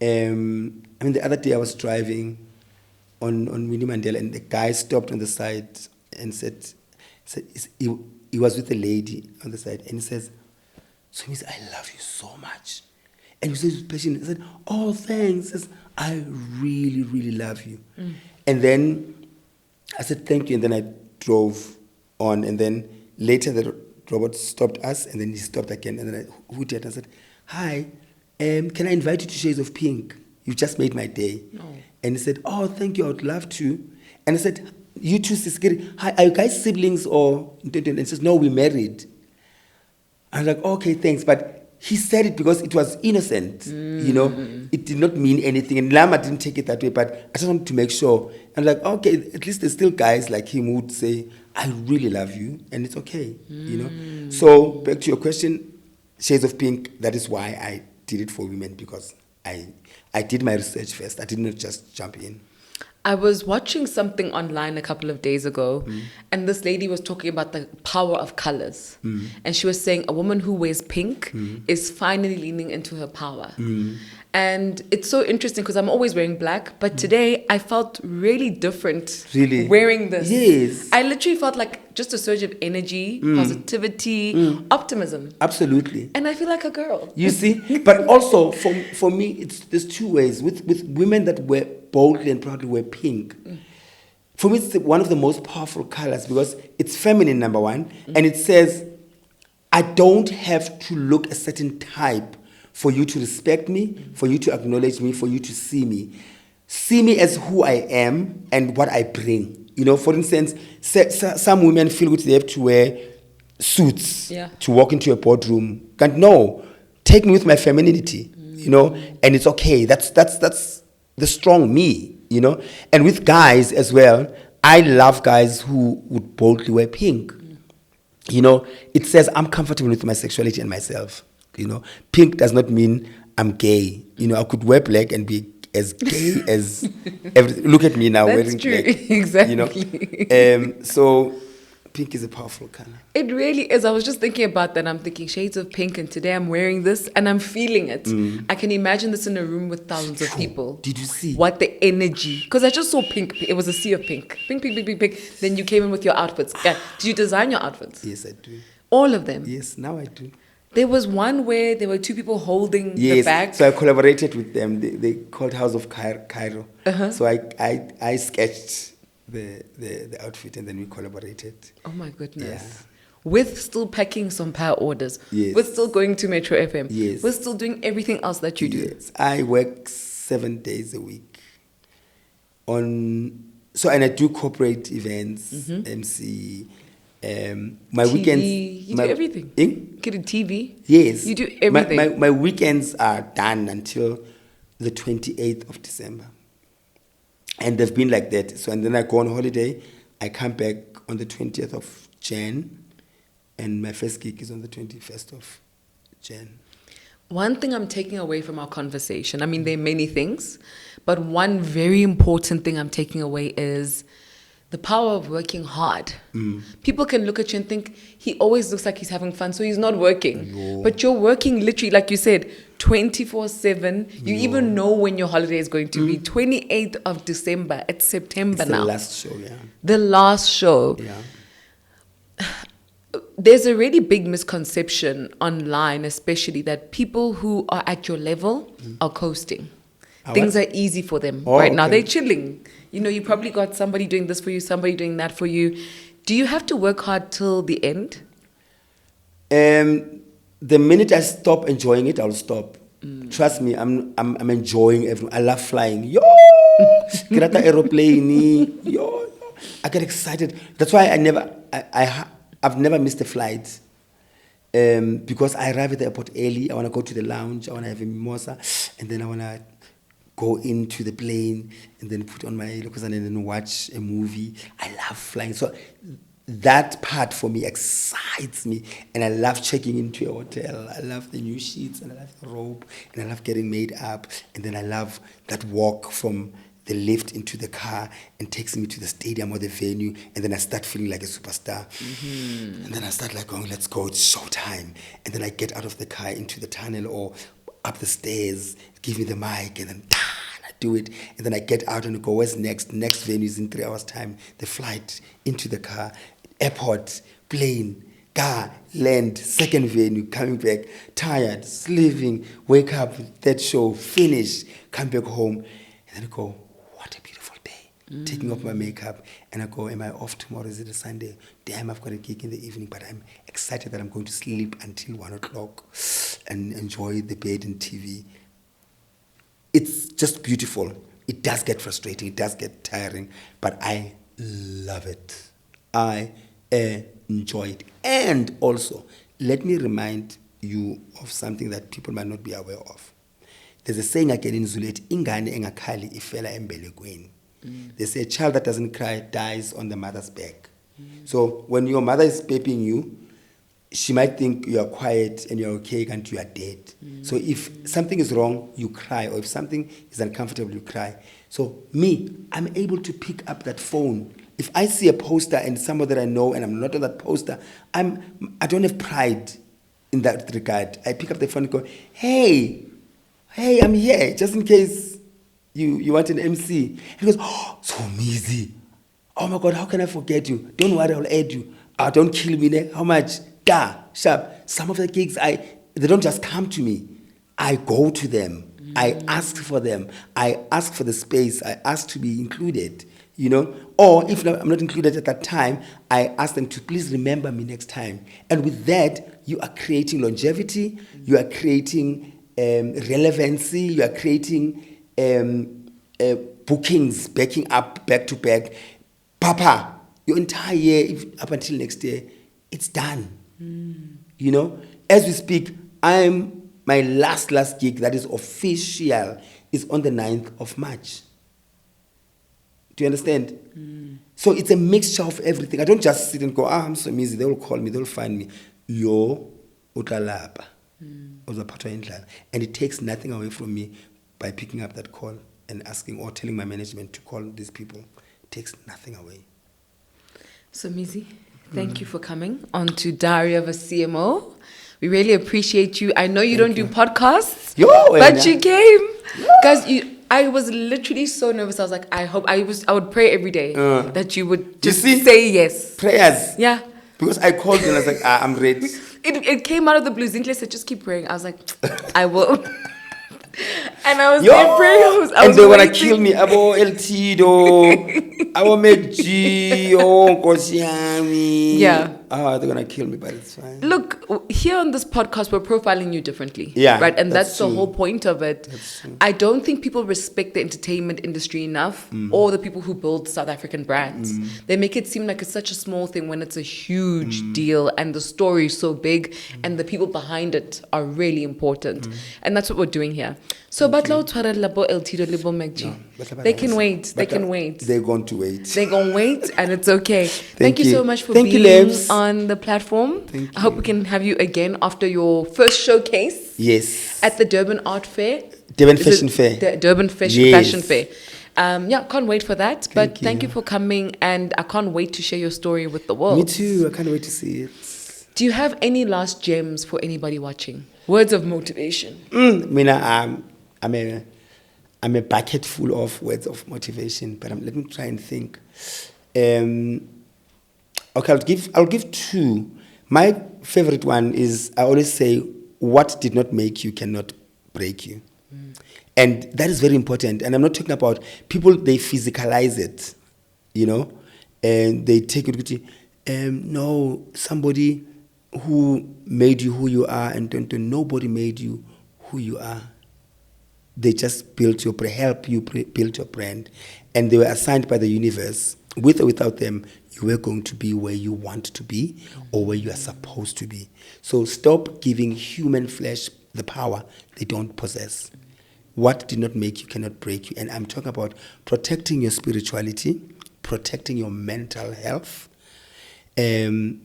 [SPEAKER 1] The other day I was driving on Winnie Mandela, and the guy stopped on the side and said he was with a lady on the side, and he says, Somizi, I love you so much. And he says, passionate. I said, oh, thanks. He says, I really, really love you. And then I said, thank you. And then I drove on. And then later the robot stopped us. And then he stopped again. And then I hooted. I said, hi, can I invite you to Shades of Pink? You just made my day.
[SPEAKER 3] Oh.
[SPEAKER 1] And he said, oh, thank you. I would love to. And I said, you two, Siskiri, hi, are you guys siblings or? And he says, no, we're married. I was like, okay, thanks. But he said it because it was innocent, It did not mean anything. And Lama didn't take it that way, but I just wanted to make sure. And like, okay, at least there's still guys like him who would say, I really love you, and it's okay, So back to your question, Shades of Pink, that is why I did it for women, because I did my research first. I did not just jump in.
[SPEAKER 3] I was watching something online a couple of days ago, and this lady was talking about the power of colors. And she was saying a woman who wears pink is finally leaning into her power. And it's so interesting because I'm always wearing black, but today I felt really different wearing this.
[SPEAKER 1] Yes.
[SPEAKER 3] I literally felt like just a surge of energy, positivity, optimism.
[SPEAKER 1] Absolutely.
[SPEAKER 3] And I feel like a girl.
[SPEAKER 1] You see? But also, for me, there's two ways. With women that wear boldly and proudly wear pink, for me, it's one of the most powerful colors because it's feminine, number one, and it says, I don't have to look a certain type for you to respect me, for you to acknowledge me, for you to see me. See me as who I am and what I bring. For instance, some women feel they have to wear suits to walk into a boardroom. No, take me with my femininity, and it's okay. That's the strong me, you know. And with guys as well, I love guys who would boldly wear pink. You know, it says I'm comfortable with my sexuality and myself. You know, pink does not mean I'm gay. You know, I could wear black and be as gay as everything. Look at me now wearing
[SPEAKER 3] true.
[SPEAKER 1] black.
[SPEAKER 3] Exactly.
[SPEAKER 1] You know, so pink is a powerful color.
[SPEAKER 3] It really is. I was just thinking about that. I'm thinking shades of pink, and today I'm wearing this and I'm feeling it. I can imagine this in a room with thousands of people.
[SPEAKER 1] Did you see?
[SPEAKER 3] What the energy? Because I just saw pink. It was a sea of pink. Pink, pink, pink, pink, pink. Then you came in with your outfits. Yeah. Did you design your outfits?
[SPEAKER 1] Yes, I do.
[SPEAKER 3] All of them?
[SPEAKER 1] Yes, now I do.
[SPEAKER 3] There was one where there were two people holding the
[SPEAKER 1] Yes,
[SPEAKER 3] bag.
[SPEAKER 1] so I collaborated with them. They called House of Cairo. So I sketched the outfit and then we collaborated.
[SPEAKER 3] Oh my goodness.
[SPEAKER 1] Yeah.
[SPEAKER 3] With still packing some power orders.
[SPEAKER 1] Yes.
[SPEAKER 3] With still going to Metro FM.
[SPEAKER 1] Yes.
[SPEAKER 3] With still doing everything else that you do.
[SPEAKER 1] Yes, I work 7 days a week. And I do corporate events, MC. My
[SPEAKER 3] TV,
[SPEAKER 1] weekends.
[SPEAKER 3] you do everything.
[SPEAKER 1] In?
[SPEAKER 3] You do TV.
[SPEAKER 1] Yes.
[SPEAKER 3] You do everything.
[SPEAKER 1] My weekends are done until the 28th of December. And they've been like that. So, and then I go on holiday. I come back on the 20th of Jan. And my first gig is on the 21st of Jan.
[SPEAKER 3] One thing I'm taking away from our conversation, I mean, there are many things, but one very important thing I'm taking away is the power of working hard. People can look at you and think, he always looks like he's having fun, so he's not working.
[SPEAKER 1] No.
[SPEAKER 3] But you're working literally, like you said, 24/7. You even know when your holiday is going to be. 28th of December. It's September
[SPEAKER 1] It's
[SPEAKER 3] now.
[SPEAKER 1] the last show, yeah.
[SPEAKER 3] The last show.
[SPEAKER 1] Yeah.
[SPEAKER 3] There's a really big misconception online, especially, that people who are at your level are coasting. Things are easy for them right now.
[SPEAKER 1] okay.
[SPEAKER 3] They're chilling. You know, you probably got somebody doing this for you, somebody doing that for you. Do you have to work hard till the end?
[SPEAKER 1] The minute I stop enjoying it, I'll stop. Trust me, I'm enjoying everything. I love flying. Yo, get out the aeroplane. Yo, I get excited. That's why I've never missed a flight. Because I arrive at the airport early. I want to go to the lounge. I want to have a mimosa, and then I want to go into the plane and then put on my locals and then watch a movie. I love flying. So that part for me excites me. And I love checking into a hotel. I love the new sheets and I love the robe and I love getting made up. And then I love that walk from the lift into the car and takes me to the stadium or the venue. And then I start feeling like a superstar. And then I start like going, let's go, it's showtime. And then I get out of the car into the tunnel or up the stairs, give me the mic, and then I do it. And then I get out and go, where's next? Next venue is in 3 hours' time. The flight, into the car, airport, plane, car, land, second venue, coming back, tired, sleeping, wake up, that show, finish, come back home. And then I go, what a beautiful day. Taking off my makeup. And I go, am I off tomorrow? Is it a Sunday? Damn, I've got a gig in the evening, but I'm excited that I'm going to sleep until 1 o'clock and enjoy the bed and TV. It's just beautiful. It does get frustrating. It does get tiring, but I love it. I enjoy it. And also, let me remind you of something that people might not be aware of. There's a saying again in Zulu, ingane engakhali ifela embelekweni. They say a child that doesn't cry dies on the mother's back. So when your mother is pepping you, she might think you are quiet and you're okay until you are dead. So if something is wrong, you cry. Or if something is uncomfortable, you cry. So me, I'm able to pick up that phone. If I see a poster and someone that I know and I'm not on that poster, I don't have pride in that regard. I pick up the phone and go, hey, I'm here, just in case you want an MC. And he goes, oh, Somizi. Oh my God, how can I forget you? Don't worry, I'll add you. Don't kill me. Ne? How much? Da, sharp. Some of the gigs, they don't just come to me. I go to them. I ask for them. I ask for the space. I ask to be included, you know. Or if I'm not included at that time, I ask them to please remember me next time. And with that, you are creating longevity. You are creating relevancy. You are creating bookings, backing up, back to back. Papa, your entire year, up until next year, it's done. You know, as we speak, my last gig that is official is on the 9th of March. Do you understand? So it's a mixture of everything. I don't just sit and go, I'm Somizi. They will call me. They will find me. Yo, utalapa. And it takes nothing away from me by picking up that call and asking or telling my management to call these people. It takes nothing away.
[SPEAKER 3] Somizi, thank you for coming on to Diary of a CMO. We really appreciate you. I know you don't do podcasts, but you came. Guys, I was literally so nervous. I was like, I would pray every day that you would just say yes.
[SPEAKER 1] Prayers.
[SPEAKER 3] Yeah.
[SPEAKER 1] Because I called you and I was like, I'm ready.
[SPEAKER 3] It came out of the blue. Zinhle said, just keep praying. I was like, I will. And I was there praying.
[SPEAKER 1] And they want to kill me. Abo LT do. Abo Meji. Oh, Kosiami.
[SPEAKER 3] Yeah.
[SPEAKER 1] They're going to kill me, but it's fine.
[SPEAKER 3] Look, here on this podcast, we're profiling you differently.
[SPEAKER 1] Yeah.
[SPEAKER 3] Right? And that's the whole point of it. I don't think people respect the entertainment industry enough or the people who build South African brands. They make it seem like it's such a small thing when it's a huge deal and the story is so big and the people behind it are really important. And that's what we're doing here. So, they can wait. They can wait.
[SPEAKER 1] They're going to wait.
[SPEAKER 3] They're going to wait, and it's okay. Thank you so much for being on the platform. I hope we can have you again after your first showcase.
[SPEAKER 1] Yes.
[SPEAKER 3] At the Durban Art Fair.
[SPEAKER 1] Durban Fashion Fair.
[SPEAKER 3] The Durban Fashion Fair. Can't wait for that. Thank you for coming, and I can't wait to share your story with the world.
[SPEAKER 1] Me too. I can't wait to see it.
[SPEAKER 3] Do you have any last gems for anybody watching? Words of motivation.
[SPEAKER 1] I'm a bucket full of words of motivation, but let me try and think. Okay, I'll give two. My favorite one is, I always say, what did not make you cannot break you. And that is very important. And I'm not talking about people, they physicalize it, and they take it. No, somebody who made you who you are, and nobody made you who you are. They just help you build your brand, and they were assigned by the universe. With or without them, you were going to be where you want to be or where you are supposed to be. So stop giving human flesh the power they don't possess. What did not make you cannot break you. And I'm talking about protecting your spirituality, protecting your mental health. I'm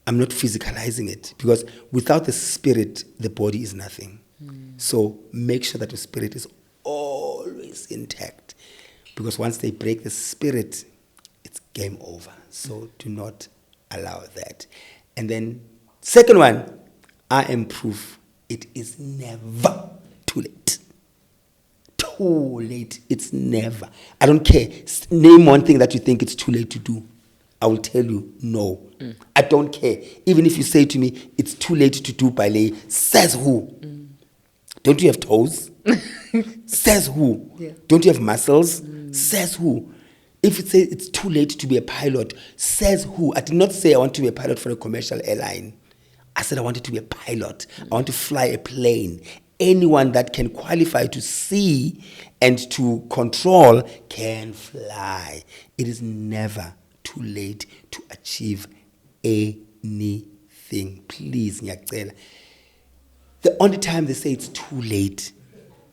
[SPEAKER 1] not physicalizing it, because without the spirit, the body is nothing. So make sure that your spirit is always intact, because once they break the spirit, it's game over. So do not allow that. And then second one, I am proof it is never too late. Too late. It's never. I don't care. Name one thing that you think it's too late to do. I will tell you no. I don't care. Even if you say to me, it's too late to do ballet, says who? Don't you have toes? Says who? Yeah. Don't you have muscles? Says who? If it says it's too late to be a pilot, says who? I did not say I want to be a pilot for a commercial airline. I said I wanted to be a pilot. I want to fly a plane. Anyone that can qualify to see and to control can fly. It is never too late to achieve anything. Please, ngiyacela. The only time they say it's too late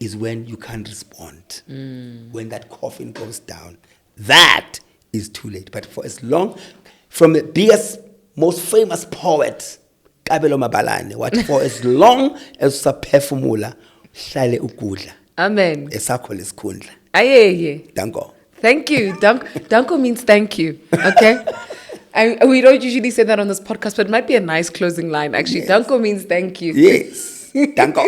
[SPEAKER 1] is when you can't respond. When that coffin goes down. That is too late. But for as long, from the biggest, most famous poet, Kabelo Mabalane, what for as long as usaphefumula, hlale ukudla.
[SPEAKER 3] Amen.
[SPEAKER 1] Esakho lesikhundla.
[SPEAKER 3] Aye.
[SPEAKER 1] Danko.
[SPEAKER 3] Thank you. Danko means thank you. Okay? We don't usually say that on this podcast, but it might be a nice closing line, actually. Yes. Danko means thank you.
[SPEAKER 1] Yes. Danko.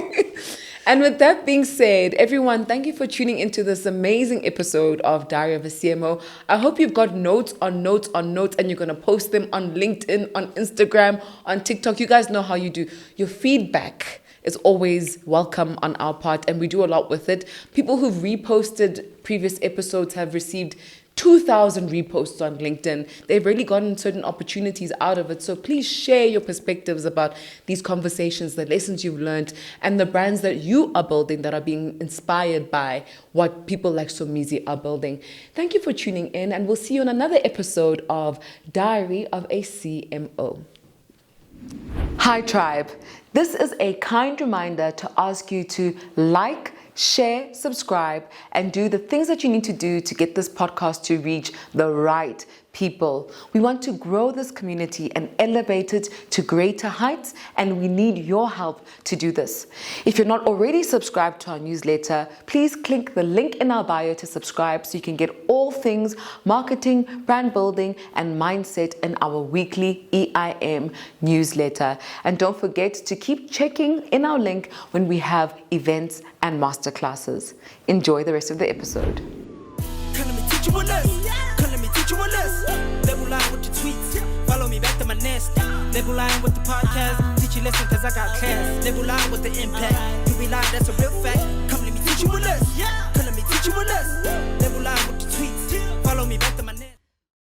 [SPEAKER 3] And with that being said, everyone, thank you for tuning into this amazing episode of Diary of a CMO. I hope you've got notes on notes on notes, and you're going to post them on LinkedIn, on Instagram, on TikTok. You guys know how you do. Your feedback is always welcome on our part, and we do a lot with it. People who've reposted previous episodes have received 2,000 reposts on LinkedIn. They've really gotten certain opportunities out of it. So please share your perspectives about these conversations, the lessons you've learned, and the brands that you are building that are being inspired by what people like Somizi are building. Thank you for tuning in, and we'll see you on another episode of Diary of a CMO. Hi, Tribe. This is a kind reminder to ask you to like, share, subscribe, and do the things that you need to do to get this podcast to reach the right people. We want to grow this community and elevate it to greater heights, and we need your help to do this. If you're not already subscribed to our newsletter, please click the link in our bio to subscribe so you can get all things marketing, brand building, and mindset in our weekly EIM newsletter. And don't forget to keep checking in our link when we have events and masterclasses. Enjoy the rest of the episode.
[SPEAKER 2] Label line with the tweets, follow me back to my nest. Label line with the podcast, teach you lesson cause I got class. Label line with the impact, you be lying, that's a real fact. Come let me teach you a lesson.